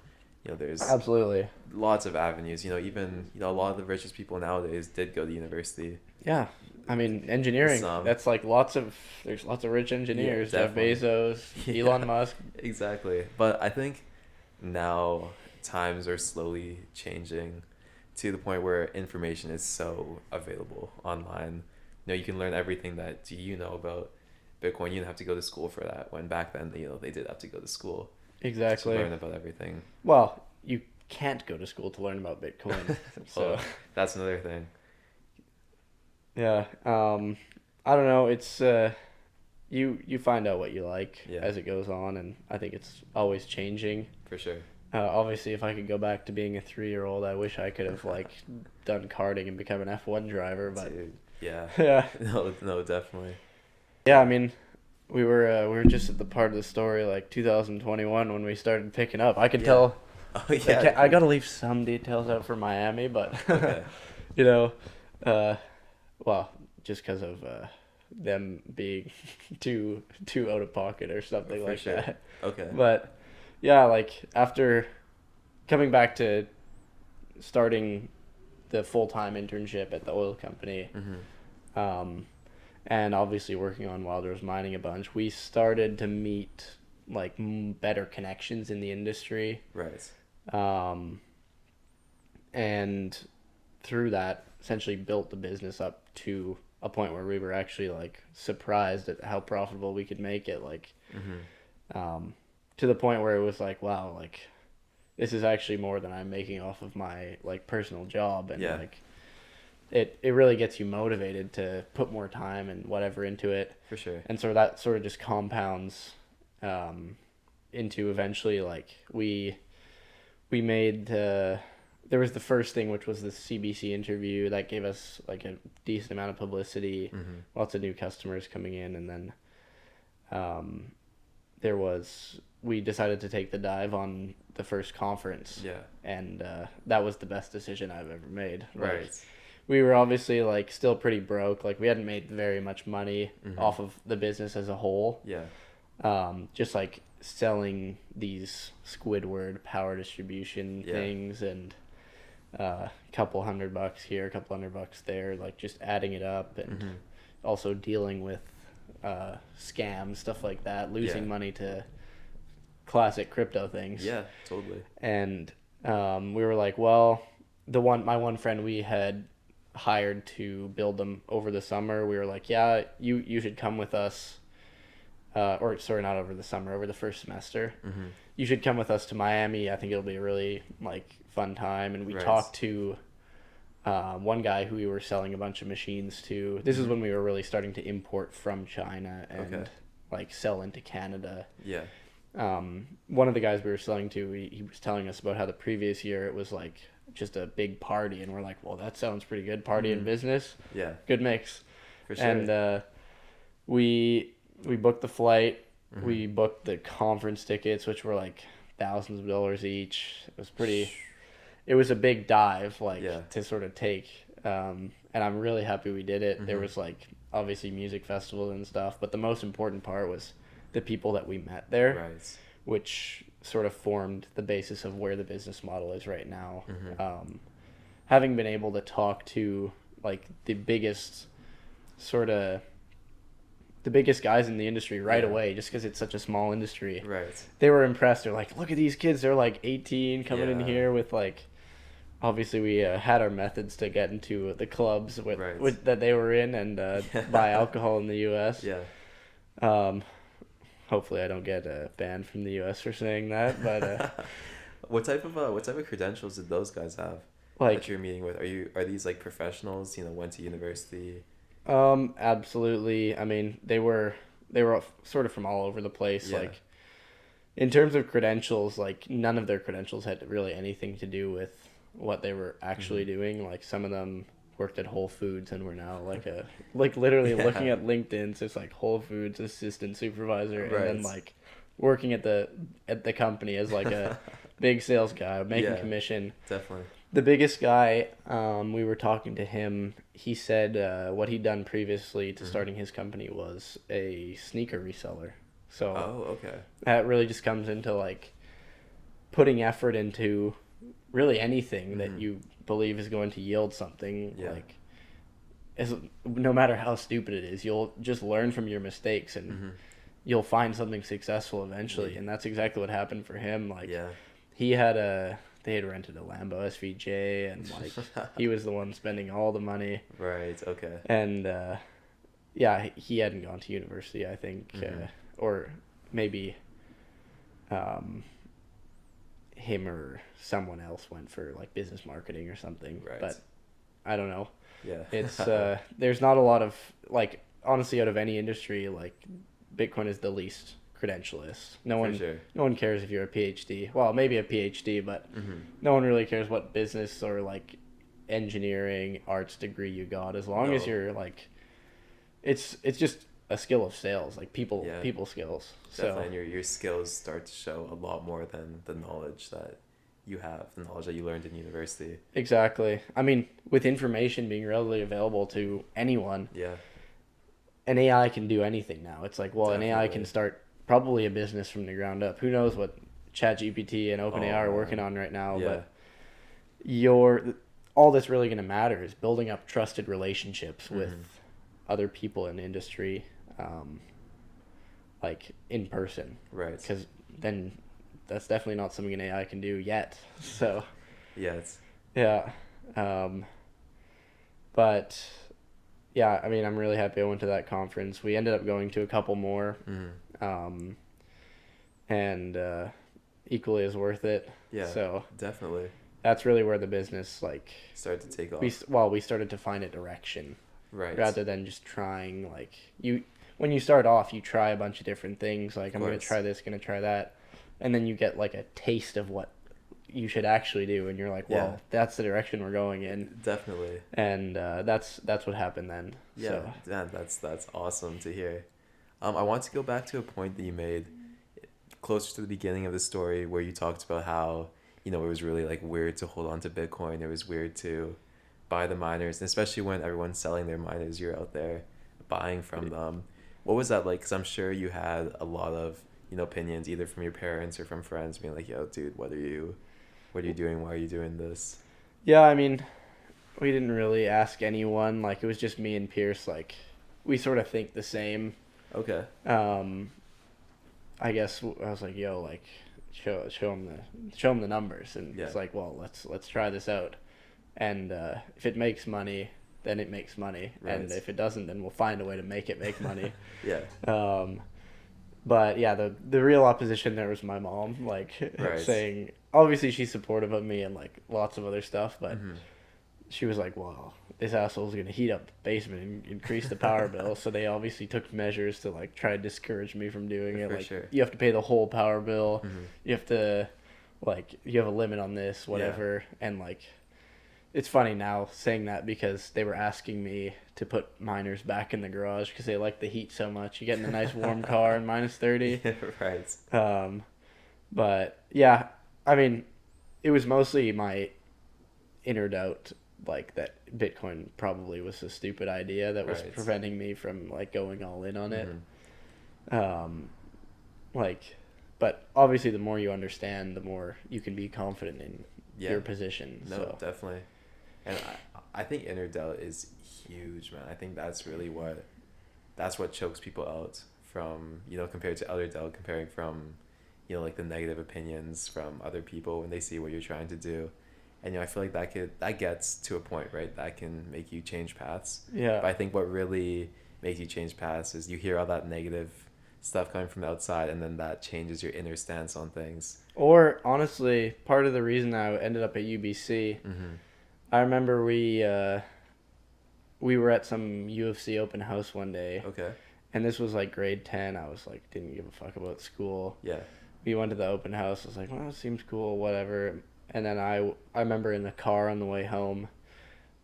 You know, there's Absolutely. lots of avenues. You know, even a lot of the richest people nowadays did go to university. Yeah. I mean, engineering, Some. that's like there's lots of rich engineers, Jeff definitely. Bezos, Yeah. Elon Musk. Exactly. But I think now times are slowly changing to the point where information is so available online. You know, you can learn everything that you know about Bitcoin. You don't have to go to school for that. When back then, they did have to go to school Exactly. to learn about everything. Well, you can't go to school to learn about Bitcoin. So, that's another thing. yeah. I don't know. It's you find out what you like as it goes on, and I think it's always changing. For sure. Obviously, if I could go back to being a 3-year-old, I wish I could have like done karting and become an F1 driver. But Dude, yeah. yeah, No, definitely. yeah. I mean, we were just at the part of the story like 2021 when we started picking up. I could tell. Oh yeah. I gotta leave some details out for Miami, but Okay. you know, well, just because of them being too out of pocket or something For like sure. that. Okay. But yeah, like after coming back to starting the full-time internship at the oil company, Mm-hmm. and obviously working on Wildrose mining a bunch, we started to meet like better connections in the industry. Right. And through that, essentially built the business up to a point where we were actually like surprised at how profitable we could make it. Like, Mm-hmm. to the point where it was like, wow, like this is actually more than I'm making off of my like personal job, and Yeah. like it really gets you motivated to put more time and whatever into it. For sure. And so that sort of just compounds into eventually like we made there was the first thing, which was the CBC interview that gave us like a decent amount of publicity, lots of new customers coming in, and then we decided to take the dive on the first conference. Yeah. And that was the best decision I've ever made. Right. Like, we were obviously like still pretty broke. Like we hadn't made very much money off of the business as a whole. Yeah. Just like selling these Squidward power distribution things, and a couple $100 here, a couple $100 there, like just adding it up, and also dealing with scams, stuff like that, losing money to classic crypto things. Yeah, totally. And we were like, well, my one friend we had hired to build them over the summer, we were like, yeah, you should come with us. Or sorry, not over the summer, over the first semester. You should come with us to Miami. I think it'll be a really like fun time. And we talked to one guy who we were selling a bunch of machines to. This is when we were really starting to import from China and like sell into Canada. Yeah. One of the guys we were selling to, he was telling us about how the previous year it was like just a big party, and we're like, well, that sounds pretty good. Party and business. Yeah. Good mix. For sure. And we booked the flight. We booked the conference tickets, which were like thousands of dollars each. It was a big dive, like to sort of take. And I'm really happy we did it. There was like obviously music festivals and stuff, but the most important part was the people that we met there, which sort of formed the basis of where the business model is right now. Having been able to talk to like the biggest guys in the industry right away, just because it's such a small industry. Right. They were impressed. They're like, look at these kids. They're like 18 coming in here with like, obviously we had our methods to get into the clubs with that they were in, and buy alcohol in the U.S. Yeah. Hopefully I don't get banned from the U.S. for saying that, but what type of credentials did those guys have? Like, that you're meeting with? Are these like professionals? Went to university. Absolutely. I mean, they were sort of from all over the place. Like, in terms of credentials, like none of their credentials had really anything to do with what they were actually doing. Like, some of them worked at Whole Foods and were now like literally looking at LinkedIn, so it's like Whole Foods assistant supervisor, and then like working at the company as like a big sales guy, making commission. Definitely. The biggest guy, we were talking to him. He said what he'd done previously to starting his company was a sneaker reseller. So that really just comes into like putting effort into really anything that you believe is going to yield something. Like, no matter how stupid it is, you'll just learn from your mistakes, and you'll find something successful eventually. And that's exactly what happened for him. Like, they had rented a Lambo SVJ, and like he was the one spending all the money. Right. Okay. And he hadn't gone to university, I think, or maybe him or someone else went for like business marketing or something. Right. But I don't know. Yeah. It's there's not a lot of like, honestly, out of any industry, like Bitcoin is the least credentialist. No one cares if you're a PhD. Well, maybe a PhD, but no one really cares what business or like engineering, arts degree you got, as long as you're like, it's just a skill of sales, like people skills. Definitely, and your skills start to show a lot more than the knowledge that you have, the knowledge that you learned in university. Exactly. I mean, with information being readily available to anyone, an AI can do anything now. It's like, well, an AI can start probably a business from the ground up. Who knows what ChatGPT and OpenAI are working on right now, but all that's really going to matter is building up trusted relationships with other people in the industry, like in person. Right. Because then that's definitely not something an AI can do yet. So. But yeah, I mean, I'm really happy I went to that conference. We ended up going to a couple more. And equally as worth it. Yeah, So definitely. that's really where the business like Start to take we off. we started to find a direction Right. rather than just trying like you when you start off you try a bunch of different things like Of I'm gonna course. try this, gonna try that, and then you get like a taste of what you should actually do, and you're like, Yeah, well, that's the direction we're going in, definitely. and that's what happened then. Yeah, So Dan, that's awesome to hear. I want to go back to a point that you made closer to the beginning of the story where you talked about how, it was really like weird to hold on to Bitcoin. It was weird to buy the miners, and especially when everyone's selling their miners, you're out there buying from them. What was that like? Because I'm sure you had a lot of, opinions either from your parents or from friends being like, yo, dude, what are you doing? Why are you doing this? yeah, I mean, we didn't really ask anyone. Like it was just me and Pierce. Like we sort of think the same. Okay. Um, I guess I was like, yo, like show him the numbers, and Yeah. it's like, well, let's try this out, and if it makes money, then it makes money, Right. and if it doesn't, then we'll find a way to make it make money. Yeah. um, but yeah, the real opposition there was my mom, like Right. saying obviously she's supportive of me and like lots of other stuff, but Mm-hmm. she was like, well, this asshole's gonna heat up the basement and increase the power bill. So they obviously took measures to like try to discourage me from doing it. For Like sure. you have to pay the whole power bill. Mm-hmm. You have to you have a limit on this, whatever. And like it's funny now saying that because they were asking me to put miners back in the garage because they like the heat so much. You get in a nice warm car in -30. Yeah, right. But yeah, I mean, it was mostly my inner doubt, like that Bitcoin probably was a stupid idea that was Right. preventing me from like going all in on it. Mhm. Like, but obviously, the more you understand, the more you can be confident in Yeah. your position. No, So definitely. And I think inner doubt is huge, man. I think that's what chokes people out from, compared to other doubt, comparing from, like the negative opinions from other people when they see what you're trying to do. And I feel like that gets to a point, right? That can make you change paths. yeah, But I think what really makes you change paths is you hear all that negative stuff coming from the outside, and then that changes your inner stance on things. or honestly, part of the reason I ended up at UBC, Mm-hmm. I remember we were at some UFC open house one day, Okay. and this was like grade 10. I was like didn't give a fuck about school. Yeah. We went to the open house. I was like, well, it seems cool, whatever. And then I remember in the car on the way home,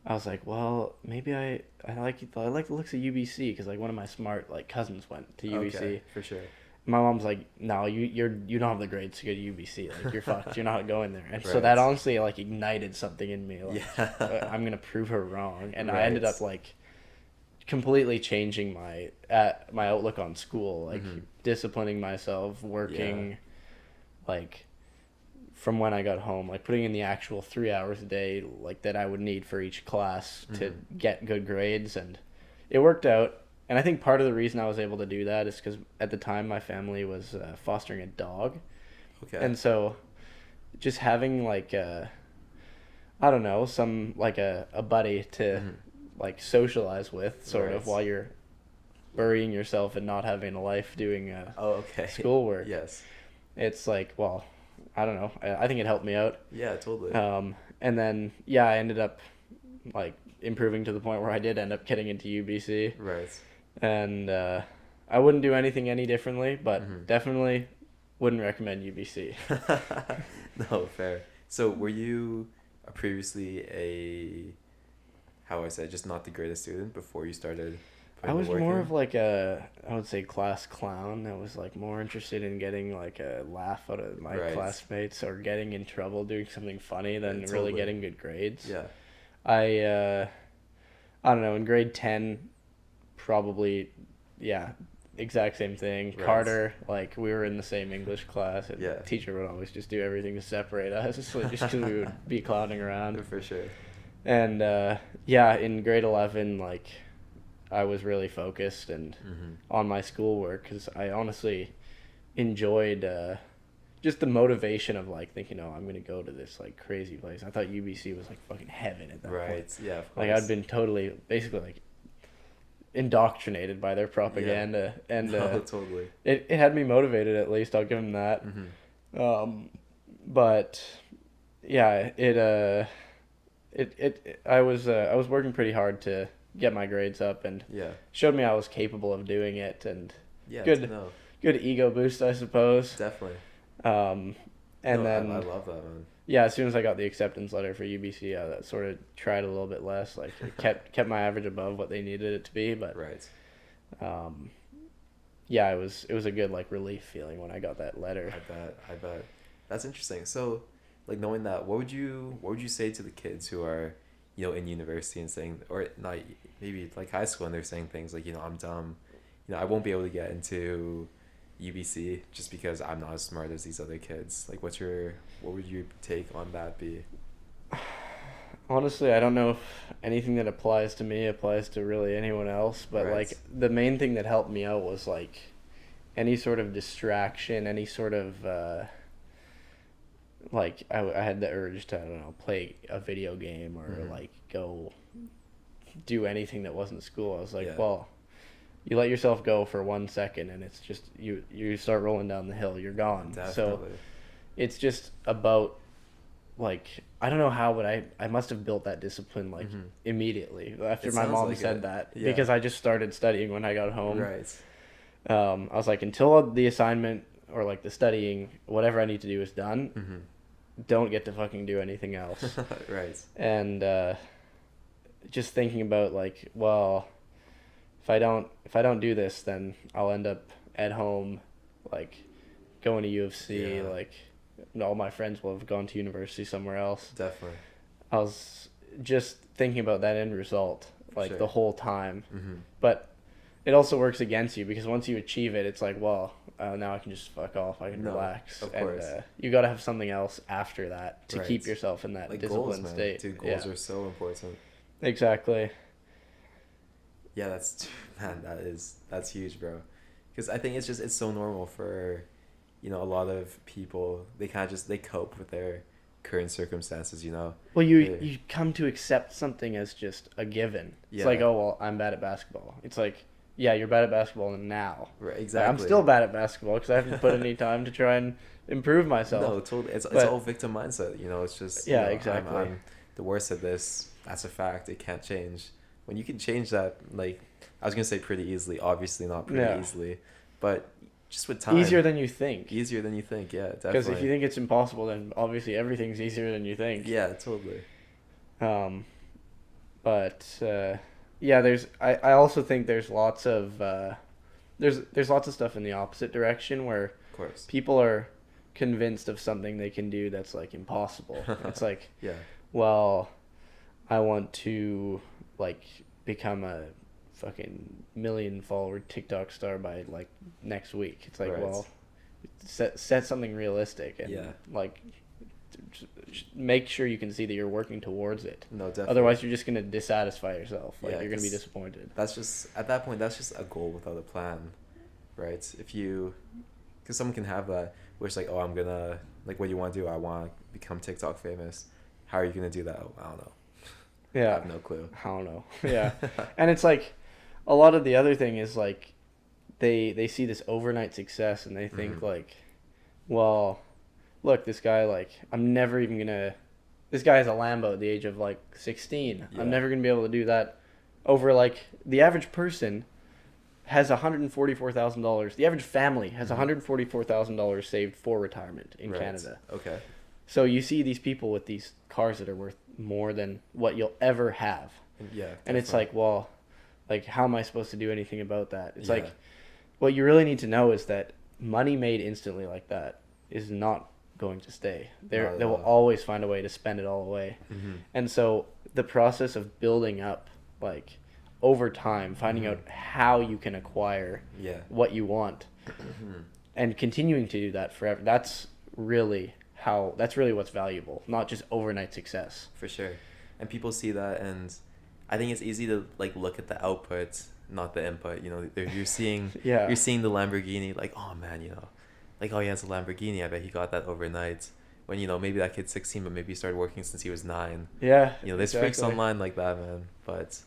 I was like, well, maybe I like the looks of UBC because like one of my smart like cousins went to UBC. Okay, for sure. My mom's like, no, you don't have the grades to go to UBC. Like you're fucked. You're not going there. And so Right. that honestly like ignited something in me. Like Yeah. I'm gonna prove her wrong. And I Right. ended up like completely changing my outlook on school. Like Mhm. disciplining myself, working, like from when I got home, like putting in the actual 3 hours a day, like that I would need for each class to get good grades, and it worked out. And I think part of the reason I was able to do that is because at the time my family was fostering a dog, Okay. and so just having like I don't know, some like a buddy to Mhm. like socialize with, sort of Right. while you're burying yourself and not having a life doing Oh, okay. schoolwork. Yes. It's like, well, I don't know. I think it helped me out. Yeah, totally. And then yeah, I ended up like improving to the point where I did end up getting into UBC, Right. and I wouldn't do anything any differently, but Mhm. definitely wouldn't recommend UBC. No, fair. So were you previously how I say, just not the greatest student before you started I putting was the work more in? of like I would say class clown. I was like more interested in getting like a laugh out of my Right. classmates or getting in trouble doing something funny than Yeah, really totally. getting good grades. Yeah. I don't know, in grade 10, probably, yeah, exact same thing. Right. Carter, like, we were in the same English class, and Yeah. the teacher would always just do everything to separate us, so just because we would be clowning around. For sure. And, yeah, in grade 11, like, I was really focused and Mm-hmm. on my schoolwork, because I honestly enjoyed just the motivation of, like, thinking, oh, I'm going to go to this, like, crazy place. I thought UBC was, like, fucking heaven at that point. Right. Yeah. Of Like course. I'd been totally, basically like indoctrinated by their propaganda, and No, totally. it had me motivated at least. I'll give them that. Mm-hmm. But yeah, I was working pretty hard to get my grades up, and Yeah. showed me I was capable of doing it, and Yeah. good No. good ego boost, I suppose. Definitely. Um, and No, I then love that, man. yeah, as soon as I got the acceptance letter for UBC, I sort of tried a little bit less. Like it kept my average above what they needed it to be, but Right. um, yeah, it was a good like relief feeling when I got that letter. I bet. I bet. That's interesting. So, like knowing that, what would you say to the kids who are, in university and saying, or not, maybe like high school, and they're saying things like, I'm dumb, I won't be able to get into UBC just because I'm not as smart as these other kids. Like, what would your take on that be? Honestly, I don't know if anything that applies to me applies to really anyone else, but Right. like the main thing that helped me out was like any sort of distraction, any sort of like I had the urge to, I don't know, play a video game or Mhm. like go do anything that wasn't school. I was like, Yeah. well, you let yourself go for 1 second and it's just you start rolling down the hill, you're gone. So Definitely. it's just about like I don't know how, but I must have built that discipline like Mhm. immediately after It my sounds mom like said it. that, Yeah. because I just started studying when I got home. Right. I was like, until the assignment or like the studying, whatever I need to do is done, Mhm. don't get to fucking do anything else. Right. And just thinking about like, well, if I don't do this, then I'll end up at home, like going to U of C. Yeah. Like all my friends will have gone to university somewhere else. Definitely. I was just thinking about that end result like Sure. the whole time. Mhm. But it also works against you because once you achieve it, it's like, well, now I can just fuck off. I can No, relax. of And course. You got to have something else after that to keep Right. yourself in that Like goals, disciplined man. state. Dude, goals Yeah, are so important. exactly. Yeah, that's man, that's huge, bro. Because I think it's so normal for, a lot of people. They kind of just they cope with their current circumstances. Well, They, you come to accept something as just a given. It's yeah, like, oh well, I'm bad at basketball. It's like, yeah, you're bad at basketball now. right, Like, I'm exactly. still bad at basketball because I haven't put any time to try and improve myself. No, totally. It's But all victim mindset. It's just yeah, I'm exactly. I'm the worst at this. That's a fact. It can't change. When you can change that, like I was gonna say pretty easily. Obviously not pretty Yeah, easier, but just with time, easier than you think. easier than you think. Yeah, Because if you definitely. think it's impossible, then obviously everything's easier than you think. Yeah, totally. Um, but yeah, I also think there's lots of there's lots of stuff in the opposite direction where Of course. people are convinced of something they can do that's like impossible. It's like, Yeah. well, I want to like become a fucking million follower TikTok star by like next week. It's like, Right. well, set something realistic and Yeah. like make sure you can see that you're working towards it. No, definitely. Otherwise, you're just gonna dissatisfy yourself. Like Yeah, you're gonna be 'cause disappointed. that's just at that point. That's just a goal without a plan, right? Because someone can have that, where it's like, oh, I'm gonna like, what do you want to do? I want to become TikTok famous. How are you gonna do that? I don't know. I Yeah, have no clue. I don't know. Yeah, and it's like a lot of the other thing is like they see this overnight success and they think Mhm. like, well, look, this guy like I'm never even gonna. This guy has a Lambo at the age of like 16. Yeah. I'm never gonna be able to do that. Over like the average person has $144,000. The average family has Mhm. $144,000 saved for retirement in Right. Canada. Okay. So you see these people with these cars that are worth more than what you'll ever have. Yeah. And it's definitely. like, well, like how am I supposed to do anything about that? It's Yeah. like what you really need to know is that money made instantly like that is not going to stay. Not at They will all. always find a way to spend it all away. Mhm. And so the process of building up like over time, finding Mhm. out how you can acquire Yeah. what you want Mhm. and continuing to do that forever, that's really what's valuable, not just overnight success. For sure. And people see that, and I think it's easy to like look at the output, not the input. You're seeing Yeah. you're seeing the Lamborghini, like, oh man, like, oh, he has a Lamborghini. I bet he got that overnight. When maybe that kid's 16, but maybe he started working since he was 9. Yeah. There's freaks exactly. online like that, man. But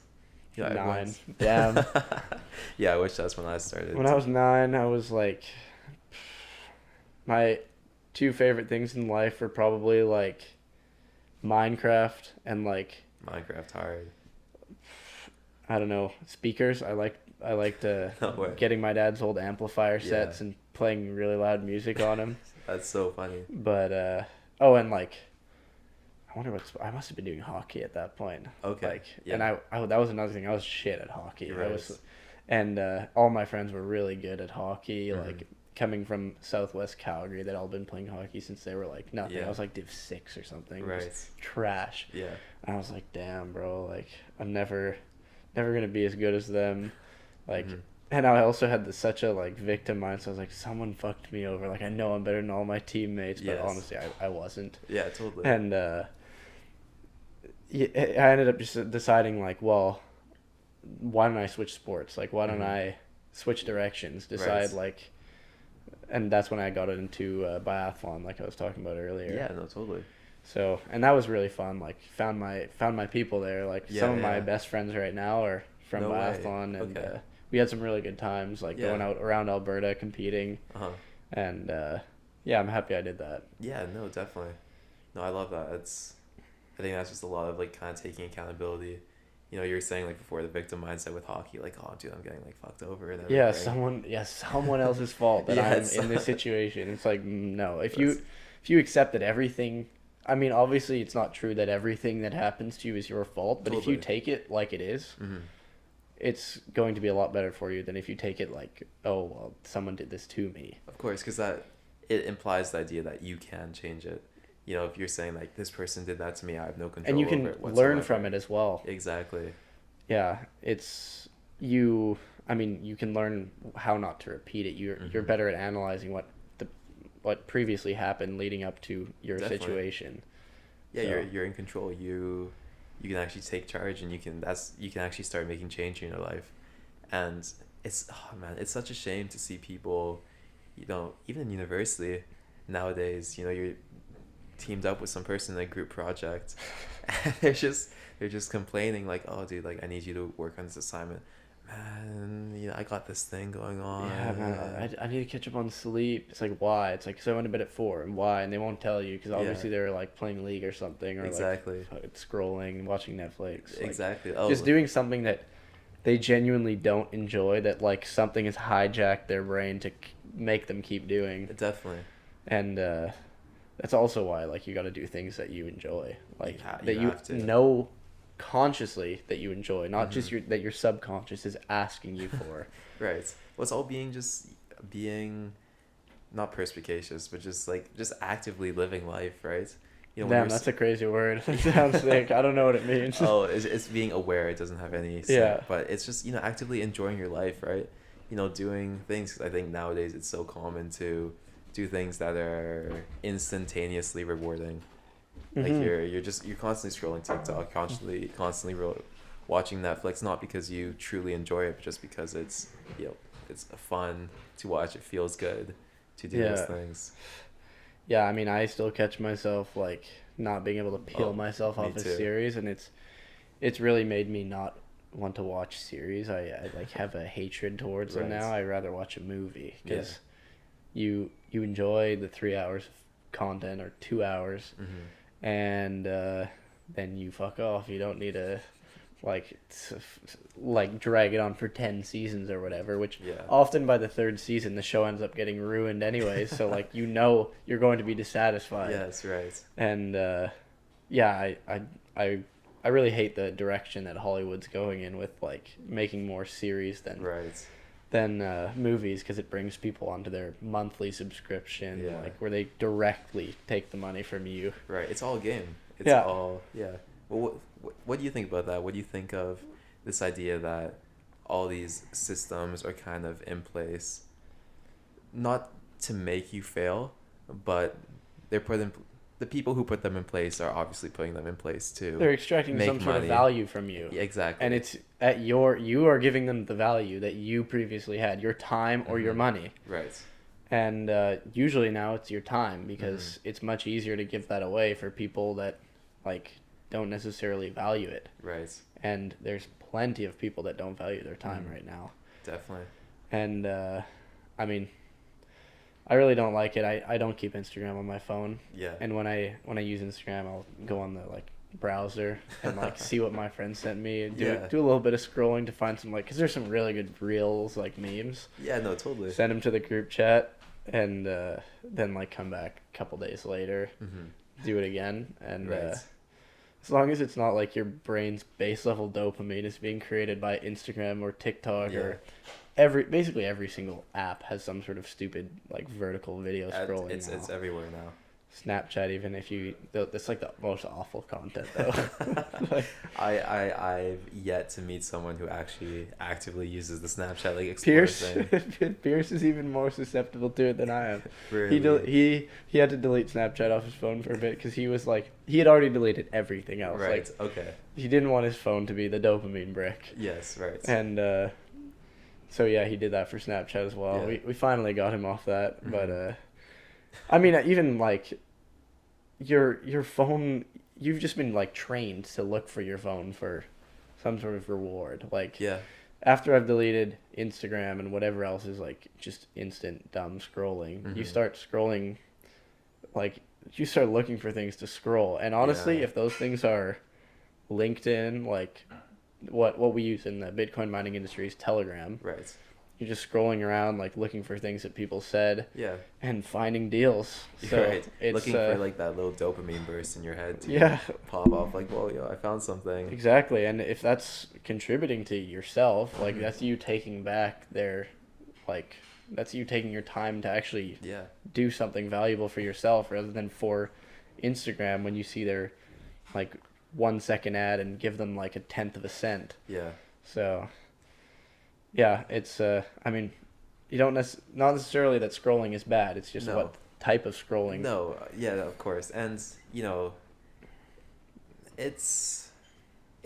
9. everyone's- Damn. Yeah, I wish that's when I started. When I was 9, I was like, my two favorite things in life are probably like Minecraft and like Minecraft hard. I don't know, speakers. I liked No way. getting my dad's old amplifier Yeah. sets and playing really loud music on them. That's so funny. But oh, and like I wonder I must have been doing hockey at that point. Okay. Like, Yeah. and I that was another thing. I was shit at hockey. Right. I was, and all my friends were really good at hockey. Mhm. Like coming from Southwest Calgary, they'd all been playing hockey since they were like nothing. Yeah. I was like Div 6 or something. Right. Just trash. Yeah. And I was like, damn, bro. Like I'm never gonna be as good as them. Like. Mhm. And I also had such a like victim mind, so I was like, someone fucked me over. Like I know I'm better than all my teammates, but Yes. honestly, I wasn't. Yeah, totally. And I ended up just deciding like, well, why don't I switch sports? Like, why don't I switch directions? Decide Right. like, and that's when I got into biathlon, like I was talking about earlier. Yeah, no, totally. So, and that was really fun. Like, found my people there. Like, Yeah, some of my yeah. best friends right now are from No way. biathlon, and Okay. we had some really good times. Like Yeah. going out around Alberta competing, Uh-huh. and yeah, I'm happy I did that. Yeah, no, definitely. No, I love that. I think that's just a lot of like kind of taking accountability. You know, you were saying like before the victim mindset with hockey, like, oh, dude, I'm getting like fucked over and everything. Yeah, someone else's fault that Yeah, I'm in this situation. It's like no, if you accept that everything, I mean, obviously it's not true that everything that happens to you is your fault, but if you Totally. take it like it is, Mm-hmm. it's going to be a lot better for you than if you take it like, oh well, someone did this to me. Of course, because it implies the idea that you can change it. You know, if you're saying like this person did that to me, I have no control. And you over can it learn whatsoever. from it as well. Exactly. Yeah, it's you. I mean, you can learn how not to repeat it. You're better at analyzing what previously happened leading up to your Definitely. situation. Yeah, So- you're in control. You can actually take charge, and you can actually start making change in your life. And it's it's such a shame to see people, you know, even in university nowadays, you know, you're teamed up with some person in a group project and they're just complaining like, oh dude, like I need you to work on this assignment, man, you know, I got this thing going on. Yeah, man, I need to catch up on sleep. It's like, why? It's like, so I went to bed at 4, and why? And they won't tell you, because obviously they're, like, playing League or something, or, Exactly. like, scrolling, watching Netflix. Like, Exactly. Oh, just doing something that they genuinely don't enjoy, that, like, something has hijacked their brain to make them keep doing. definitely. And that's also why, like, you got to do things that you enjoy. Like, that you you have to. know consciously that you enjoy, not just that your subconscious is asking you for. Right. Well, it's all being not perspicacious, but just actively living life, right? You know, when Damn, you're that's a crazy word. It sounds sick. I don't know what it means. oh, it's being aware. It doesn't have any sense, Yeah. but it's just, you know, actively enjoying your life, right? You know, doing things. 'Cause I think nowadays it's so common to do things that are instantaneously rewarding. Like Mhm. you're constantly scrolling TikTok, constantly watching Netflix, not because you truly enjoy it, but just because it's, you know, it's fun to watch. It feels good to do those Yeah. things. Yeah, I mean, I still catch myself like not being able to peel Oh, myself me off a too. series, and it's really made me not want to watch series. I like have a hatred towards them Right. now. I'd rather watch a movie Yeah. because you enjoy the 3 hours of content or 2 hours, and then you fuck off. You don't need to like drag it on for 10 seasons or whatever, which Yeah. often by the third season the show ends up getting ruined anyways, so like you know you're going to be dissatisfied. Yes, right. And yeah, I really hate the direction that Hollywood's going in with like making more series Right. than movies, because it brings people onto their monthly subscription, Yeah. like where they directly take the money from you. Right. It's all a game. It's Yeah. all, yeah. Well, what do you think about that? What do you think of this idea that all these systems are kind of in place, not to make you fail, but they're put in, the people who put them in place are obviously putting them in place to They're extracting make some sort of money. value from you. Yeah, exactly. And it's at you are giving them the value that you previously had, your time or your money. Right. And usually now it's your time, because it's much easier to give that away for people that like don't necessarily value it. Right. And there's plenty of people that don't value their time right now. Definitely. And I mean, I really don't like it. I don't keep Instagram on my phone, Yeah. and when I use Instagram, I'll go on the like browser and like see what my friends sent me and Yeah. do a little bit of scrolling to find some like because there's some really good reels like memes. Yeah, no, totally. Send them to the group chat and then like come back a couple days later, do it again, and Right. as long as it's not like your brain's base level dopamine is being created by Instagram or TikTok Yeah. or basically every single app has some sort of stupid like vertical video scrolling It's now. it's everywhere now. Snapchat, even if you, it's like the most awful content though. Like, I've yet to meet someone who actually actively uses the Snapchat like explore Pierce, thing. Pierce is even more susceptible to it than I am. Really? He had to delete Snapchat off his phone for a bit because he was like he had already deleted everything else. Right. Like, Okay. he didn't want his phone to be the dopamine brick. Yes. Right. And so yeah, he did that for Snapchat as well. Yeah. We finally got him off that, Mhm. but I mean even like your phone, you've just been like trained to look for your phone for some sort of reward. Like Yeah. after I've deleted Instagram and whatever else is like just instant dumb scrolling, you Mhm. start scrolling like you start looking for things to scroll. And honestly, Yeah. if those things are LinkedIn, like what we use in the Bitcoin mining industry is Telegram. Right. You're just scrolling around like looking for things that people said Yeah. and finding deals. You're So right. it's Looking for like that little dopamine burst in your head to yeah, pop off like, whoa, yo, I found something. exactly. And if that's contributing to yourself, like Mhm. that's you taking back their like that's you taking your time to actually Yeah. do something valuable for yourself rather than for Instagram when you see their like 1 second ad and give them like a tenth of a cent. Yeah. So yeah, it's I mean, you don't not necessarily that scrolling is bad. It's just No. what type of scrolling. No. Yeah. Of course. And it's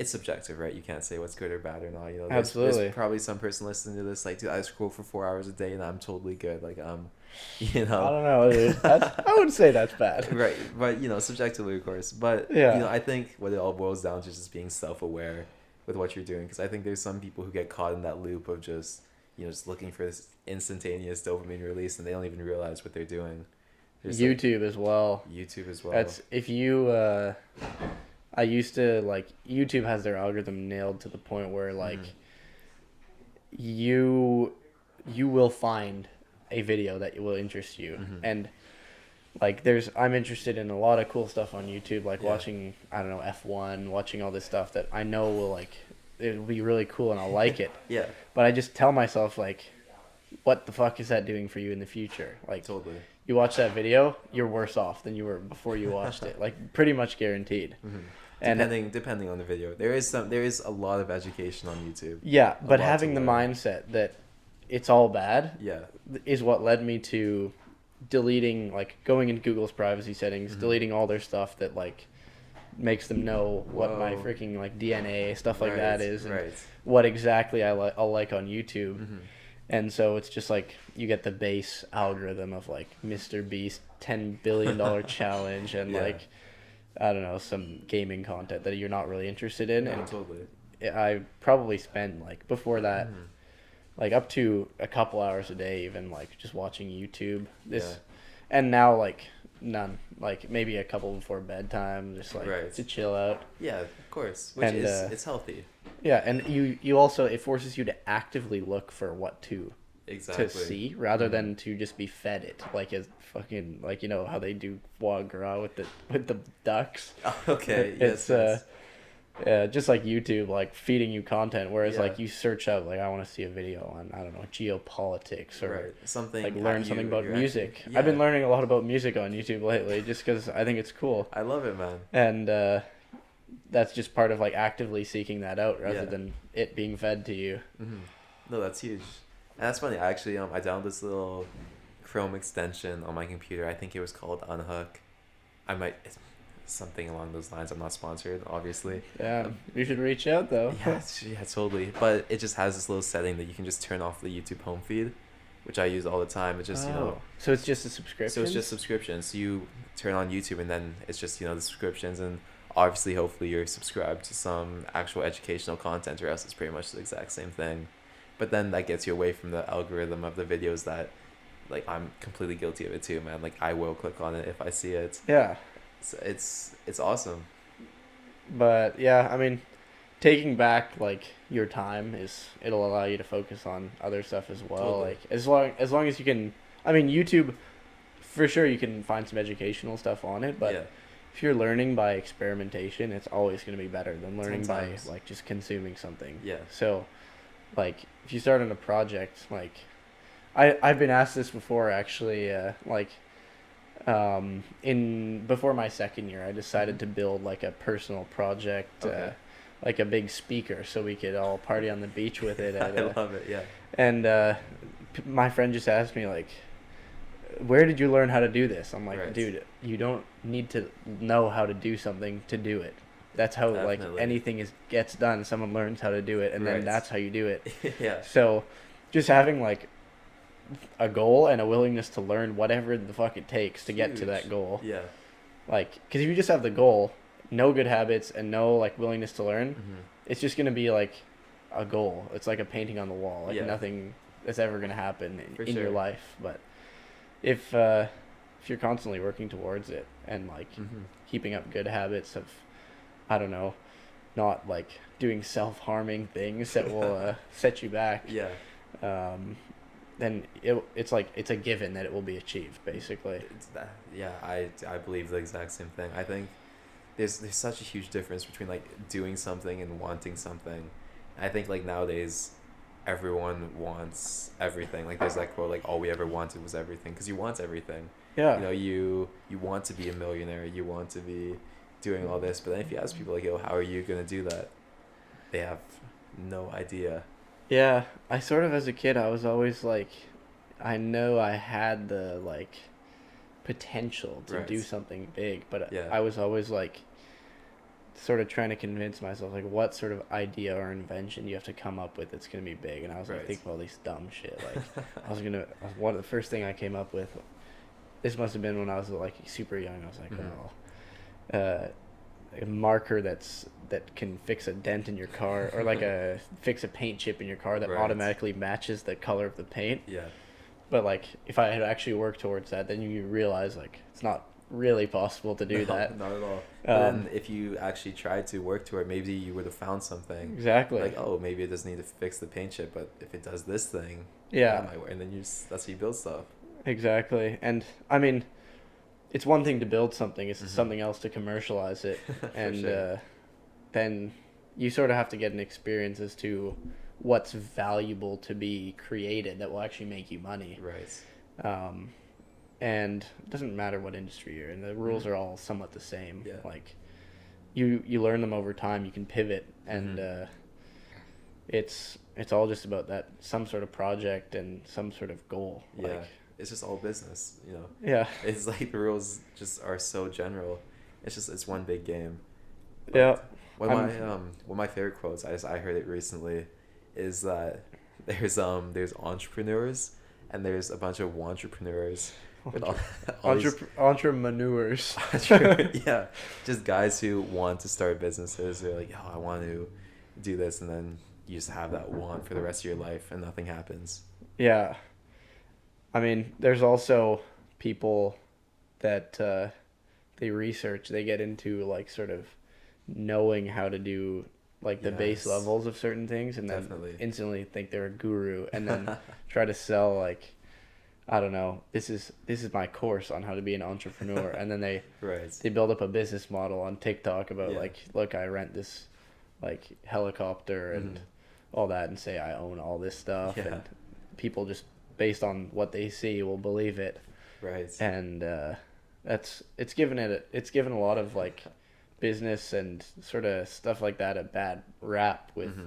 subjective, right? You can't say what's good or bad or not. Absolutely. There's probably some person listening to this like, dude, I scroll for 4 hours a day and I'm totally good. Like, I don't know, dude. I wouldn't say that's bad. Right, but subjectively, of course. But Yeah. I think what it all boils down to is just being self-aware with what you're doing. Because I think there's some people who get caught in that loop of just just looking for this instantaneous dopamine release, and they don't even realize what they're doing. There's YouTube as well. YouTube as well. That's if you. I used to like YouTube has their algorithm nailed to the point where like you will find a video that will interest you and like I'm interested in a lot of cool stuff on YouTube, like watching I don't know F1, watching all this stuff that I know will like it'll be really cool and I'll like it. Yeah, But I just tell myself like, what the fuck is that doing for you in the future? Like totally. you watch that video, you're worse off than you were before you watched it. Like pretty much guaranteed. And Depending on the video, there is a lot of education on YouTube. yeah, A but lot having to the learn. mindset that it's all bad Yeah, is what led me to deleting, like going into Google's privacy settings, deleting all their stuff that like makes them know what my Whoa. freaking like DNA stuff like that is and Right. what exactly I'll like on YouTube. Mhm. And so it's just like you get the base algorithm of like Mr. Beast $10 billion challenge and Yeah. like I don't know, some gaming content that you're not really interested in. No, And totally. I probably spend like before that Mhm. like up to a couple hours a day even like just watching YouTube. Yeah. And now like none. Like maybe a couple before bedtime just like Right. to chill out. Yeah, of course. Which And, is it's healthy. Yeah, and you also it forces you to actively look for what to Exactly. see rather than to just be fed it like as fucking like how they do foie gras with the ducks. Okay. It's yes. just like YouTube like feeding you content, whereas Yeah. like you search out like I want to see a video on I don't know geopolitics or Right. Something like learn something about you're music. actually- I've been yeah. learning a lot about music on YouTube lately just because I think it's cool, I love it, man. and that's just part of like actively seeking that out rather Yeah. than it being fed to you. No, that's huge. And that's funny. I actually I downloaded this little Chrome extension on my computer. I think it was called Unhook. It's something along those lines. I'm not sponsored, obviously. Yeah, you should reach out though. Yeah, totally. But it just has this little setting that you can just turn off the YouTube home feed, which I use all the time. It's just So it's just a subscription. So it's just subscriptions. So you turn on YouTube and then it's just the subscriptions, and obviously hopefully you're subscribed to some actual educational content, or else it's pretty much the exact same thing. But then that gets you away from the algorithm of the videos that like I'm completely guilty of it too, man. Like I will click on it if I see it. Yeah, It's awesome. but yeah, I mean, taking back like your time is it'll allow you to focus on other stuff as well. Totally. Like as long as you can, I mean, YouTube for sure you can find some educational stuff on it, but Yeah. if you're learning by experimentation, it's always going to be better than Ten learning by times. like just consuming something. Yeah. So, like if you start on a project, like I've been asked this before actually, in before my second year, I decided to build like a personal project, Okay. like a big speaker, so we could all party on the beach with it. I love it. Yeah. And my friend just asked me like, "Where did you learn how to do this?" I'm like, Right. "Dude, you don't need to know how to do something to do it. That's how like Definitely. anything gets done. Someone learns how to do it, and then Right. that's how you do it." Yeah. So, just having like a goal and a willingness to learn whatever the fuck it takes to get to that Huge. goal. Yeah. Like, because if you just have the goal, no good habits, and no like willingness to learn, Mm-hmm. it's just gonna be like a goal. It's like a painting on the wall. Like Yeah. nothing that's ever gonna happen For in your sure. life. But if you're constantly working towards it and like Mm-hmm. keeping up good habits of, I don't know, not like doing self-harming things that will set you back, Yeah. then it's like it's a given that it will be achieved basically. It's that. Yeah. I believe the exact same thing. I think there's such a huge difference between like doing something and wanting something. I think like nowadays everyone wants everything. Like there's that quote like all we ever wanted was everything because you want everything. Yeah. You know, you want to be a millionaire, you want to be doing all this, but then if you ask people like, yo, how are you gonna do that? They have no idea. Yeah, I sort of as a kid I was always like, I know I had the like potential to do Right. something big, but Yeah. I was always like sort of trying to convince myself like what sort of idea or invention you have to come up with that's gonna be big, and I was like Right. thinking of all these dumb shit. Like one of the first thing I came up with. This must have been when I was like super young. I was like, Mhm. oh, a marker that can fix a dent in your car, or like fix a paint chip in your car that Right. automatically matches the color of the paint. Yeah. But like if I had actually worked towards that, then you realize like it's not really possible to do No, that. not at all. But then if you actually tried to work to it, maybe you would have found something. Exactly. Like, oh, maybe it doesn't need to fix the paint chip, but if it does this thing, Yeah. that might work. And then that's how you build stuff. Exactly. And I mean, it's one thing to build something; it's Mhm. something else to commercialize it, For and sure. then you sort of have to get an experience as to what's valuable to be created that will actually make you money. Right. And it doesn't matter what industry you're in; the rules Mhm. are all somewhat the same. Yeah. Like you learn them over time. You can pivot, and Mhm. it's all just about that some sort of project and some sort of goal. Yeah. Like, It's just all business, you know. yeah. It's like the rules just are so general. It's one big game. But Yeah. one of my favorite quotes I heard it recently is that there's entrepreneurs and there's a bunch of entrepreneurs with all these Entrepreneurs. yeah, just guys who want to start businesses. They're like, oh, I want to do this, and then you just have that want for the rest of your life, and nothing happens. Yeah. I mean, there's also people that they research, they get into like sort of knowing how to do like the base Yes. levels of certain things, and then Definitely. instantly think they're a guru, and then try to sell like, I don't know, this is my course on how to be an entrepreneur, and then they Right. build up a business model on TikTok about Yeah. like, look, I rent this like helicopter and Mhm. all that, and say I own all this stuff, Yeah. and people just based on what they see will believe it, Right. and it's given a lot of like business and sort of stuff like that a bad rap with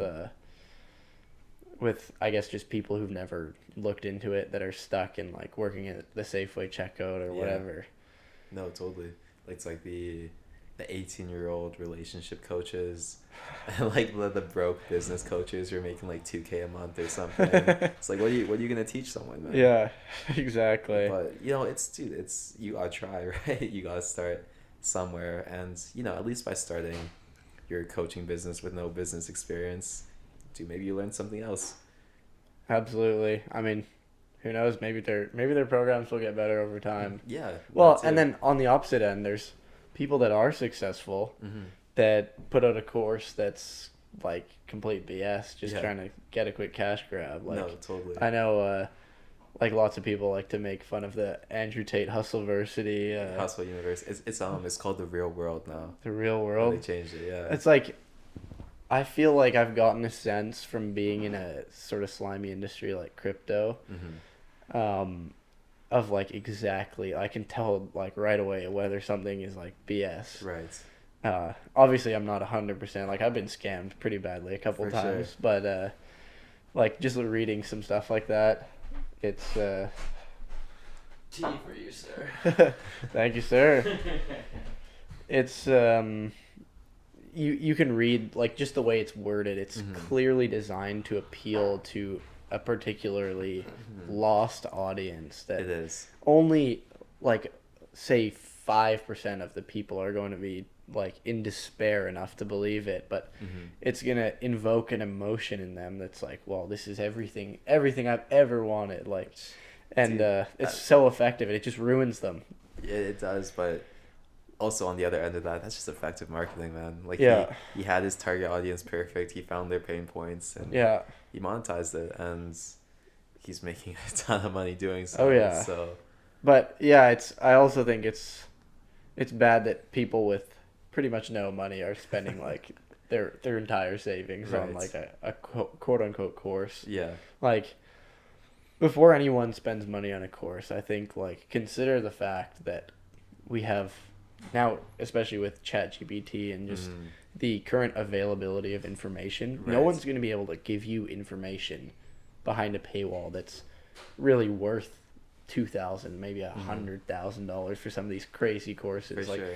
I guess just people who've never looked into it, that are stuck in like working at the Safeway checkout or Yeah. whatever. No, totally. Like, it's like the 18-year-old relationship coaches and like the broke business coaches who are making like 2K a month or something. It's like, what are you gonna teach someone, man? Yeah, exactly. But it's you gotta try, right? You gotta start somewhere, and at least by starting your coaching business with no business experience, maybe you learn something else. Absolutely. I mean, Who knows? Maybe their programs will get better over time. Yeah. Well, That and too. then on the opposite end, there's people that are successful Mm-hmm. that put out a course that's like complete BS, just Yeah. trying to get a quick cash grab. No, Like totally. I know, like lots of people like to make fun of the Andrew Tate Hustleversity, Hustle Universe. It's called the real world now. the real Oh, they world. changed it. Yeah. It's like I feel like I've gotten a sense from being in a sort of slimy industry like crypto, Mm-hmm. um, of like exactly I can tell like right away whether something is like BS. Right. Obviously I'm not 100%. Like I've been scammed pretty badly a couple For times, sure. but like just reading some stuff like that, it's Tea for you, sir. thank you, sir. It's you can read like just the way it's worded. It's Mm-hmm. clearly designed to appeal to a particularly lost audience that It is. only like say 5% of the people are going to be like in despair enough to believe it, but Mm-hmm. it's going to invoke an emotion in them that's like, well, this is everything I've ever wanted, like, and Dude, it's so effective and it just ruins them. it does, but also on the other end of that, that's just effective marketing, man. Like Yeah. he had his target audience perfect. He found their pain points and Yeah. he monetized it, and he's making a ton of money doing so. Oh, yeah. So But yeah, I also think it's bad that people with pretty much no money are spending like their entire savings on Right. like a quote unquote course. yeah, Like before anyone spends money on a course, I think like consider the fact that we have now, especially with ChatGPT and just Mhm. the current availability of information, no Right. one's going to be able to give you information behind a paywall that's really worth $2,000, maybe $100,000 for some of these crazy courses. for Like sure.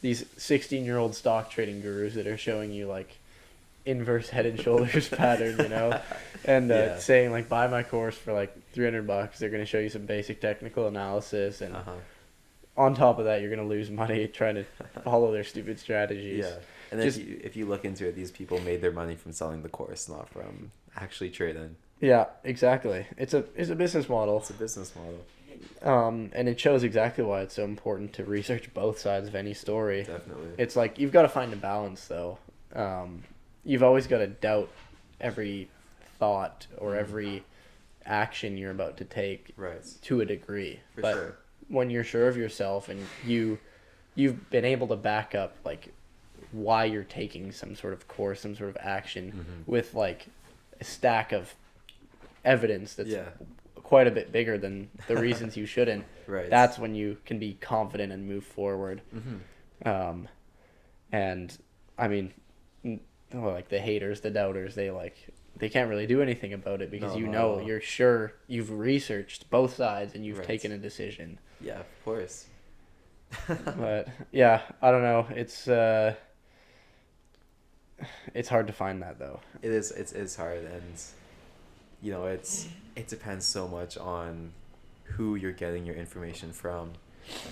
these 16-year-old stock trading gurus that are showing you like inverse head and shoulders pattern, and Yeah. saying like buy my course for like $300. They're going to show you some basic technical analysis, and Uh-huh. on top of that, you're going to lose money trying to follow their stupid strategies. Yeah. And then Just- if you look into it, these people made their money from selling the course, not from actually trading. Yeah, exactly. It's a business model, It's a business model. and it shows exactly why it's so important to research both sides of any story. Definitely. It's like you've got to find a balance, though. You've always got to doubt every thought or every action you're about to take Right. to a degree. For but sure. when you're sure of yourself and you've been able to back up like why you're taking some sort of course, some sort of action Mhm. with like a stack of evidence that's Yeah. quite a bit bigger than the reasons you shouldn't, Right. that's when you can be confident and move forward. Mm-hmm. And I mean, like the haters, the doubters, they can't really do anything about it because No, you not know at all. you're sure you've researched both sides and you've Right. taken a decision. Yeah, of course. But yeah, I don't know. It's hard to find that though. It is. It's hard, and it depends so much on who you're getting your information from,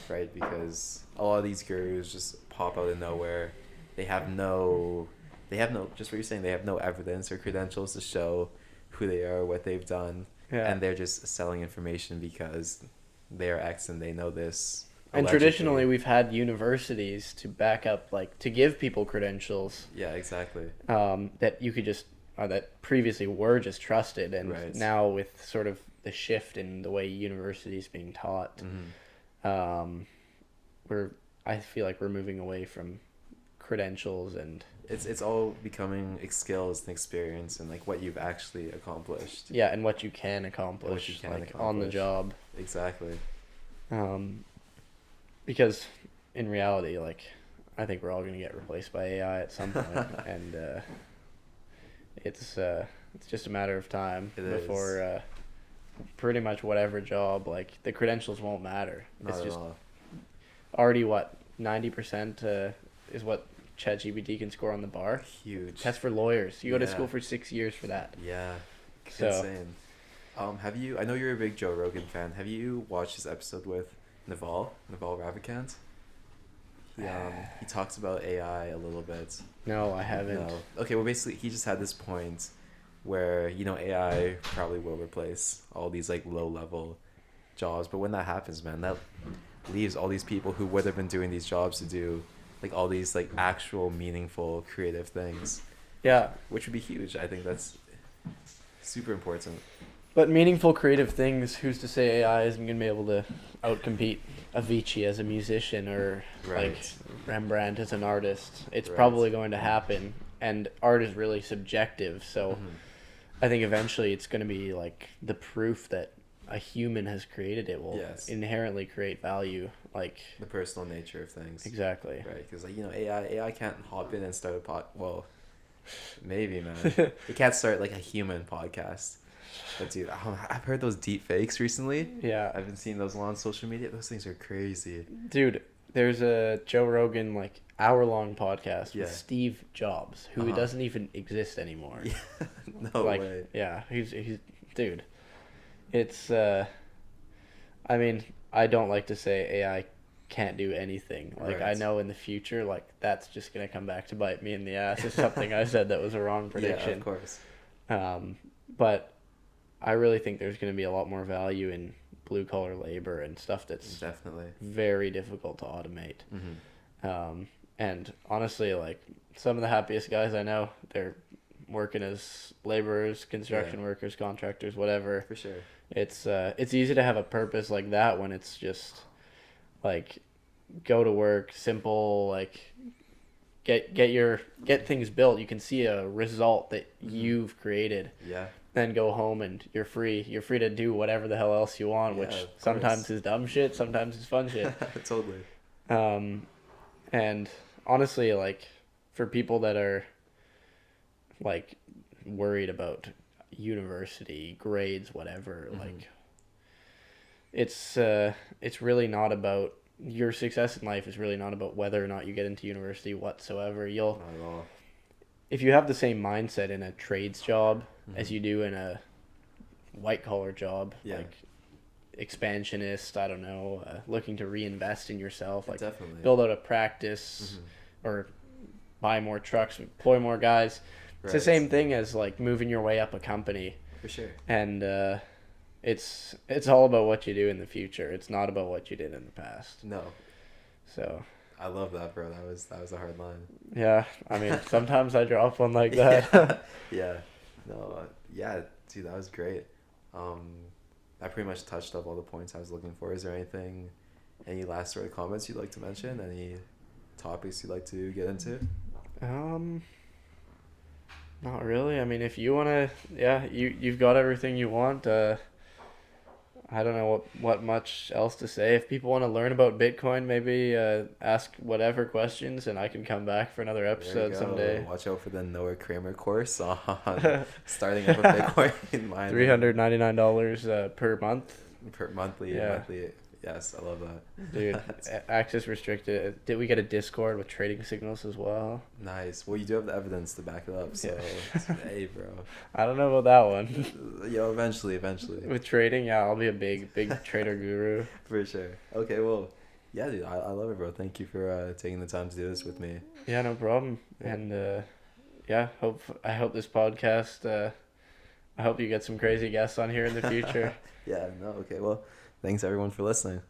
right? Because a lot of these gurus just pop out of nowhere. They have no, just what you're saying. They have no evidence or credentials to show who they are, what they've done, Yeah. and they're just selling information because they're X and they know this. And allegedly. traditionally, we've had universities to back up, like to give people credentials Yeah, exactly. that you could just that previously were just trusted, and Right. now with sort of the shift in the way universities being taught, Mm-hmm. I feel like we're moving away from credentials and It's all becoming skills and experience and like what you've actually accomplished. yeah, and what you can accomplish, What you can like on the accomplish. job. Exactly. Because in reality, like I think we're all gonna get replaced by AI at some point, and it's just a matter of time It is. before pretty much whatever job, like the credentials won't matter. Not It's at just all. already what 90% is what ChatGPT can score on the bar. Huge. That's for lawyers. You go to Yeah. school for 6 years for that. Yeah. So- Insane. Have you? I know you're a big Joe Rogan fan. Have you watched his episode with Naval Ravikant? He talks about AI a little bit. No, I haven't. No. Okay. Well, basically, he just had this point where AI probably will replace all these like low level jobs. But when that happens, man, that leaves all these people who would have been doing these jobs to do like all these like actual meaningful creative things, Yeah. which would be huge. I think that's super important. But meaningful creative things, who's to say AI isn't going to be able to outcompete Avicii as a musician or like Right. Rembrandt as an artist? It's Right. probably going to happen. And art is really subjective. So Mhm. I think eventually it's going to be like the proof that a human has created it will Yes. inherently create value. Like, The personal nature of things. exactly. Right, because like AI can't hop in and start a pod. Well, maybe, man. It can't start like a human podcast. But dude, I've heard those deep fakes recently. Yeah. I've been seeing those on social media. Those things are crazy. Dude, there's a Joe Rogan like hour-long podcast Yeah. with Steve Jobs, who Uh-huh. doesn't even exist anymore. Yeah. No Like, way. yeah, he's dude. It's I mean, I don't like to say AI can't do anything. Like, I Right. know in the future, like, that's just gonna come back to bite me in the ass. It's something I said that was a wrong Yeah, prediction. of course. But I really think there's gonna be a lot more value in blue collar labor and stuff that's Definitely. very difficult to automate. Mm-hmm. And honestly, like, some of the happiest guys I know, they're working as laborers, construction Yeah. workers, contractors, whatever. For sure. It's easy to have a purpose like that when it's just like go to work, simple, like get things built. You can see a result that you've created. Yeah. Then go home and you're free. You're free to do whatever the hell else you want, Yeah, which of sometimes course. is dumb shit, sometimes is fun shit. Totally. And honestly, like, for people that are like worried about university grades, whatever, Mhm. like, it's really not about your success in life is really not about whether or not you get into university whatsoever. You'll, Not at all. if you have the same mindset in a trades job as Mhm. you do in a white collar job, Yeah. like expansionist, I don't know, looking to reinvest in yourself, like Definitely. build out a practice or buy more trucks, employ more guys. It's the Right. same thing as like moving your way up a company, For sure. and it's all about what you do in the future. It's not about what you did in the past. No, So I love that, bro. That was a hard line. yeah, I mean, sometimes I drop one like that. Yeah. Yeah. No. Yeah, dude, that was great. I pretty much touched up all the points I was looking for. Is there any last sort of comments you'd like to mention? Any topics you'd like to get into? Not really. I mean, if you wanna, yeah, you've got everything you want. I don't know what much else to say. If people want to learn about Bitcoin, maybe ask whatever questions, and I can come back for another There episode you go. someday. Watch out for the Noah Cramer course on starting up a Bitcoin mining. $399 per month, Per monthly. Yeah. Monthly. Yes, I love that. dude. Access restricted. Did we get a Discord with trading signals as well? Nice. Well, you do have the evidence to back it up. So, hey, bro. I don't know about that one. Yo, eventually. With trading, yeah, I'll be a big trader guru. For sure. Okay, well, yeah, dude, I love it, bro. Thank you for taking the time to do this with me. Yeah, no problem. Yeah. And yeah, I hope this podcast. I hope you get some crazy guests on here in the future. Yeah, no, okay, well, thanks everyone for listening.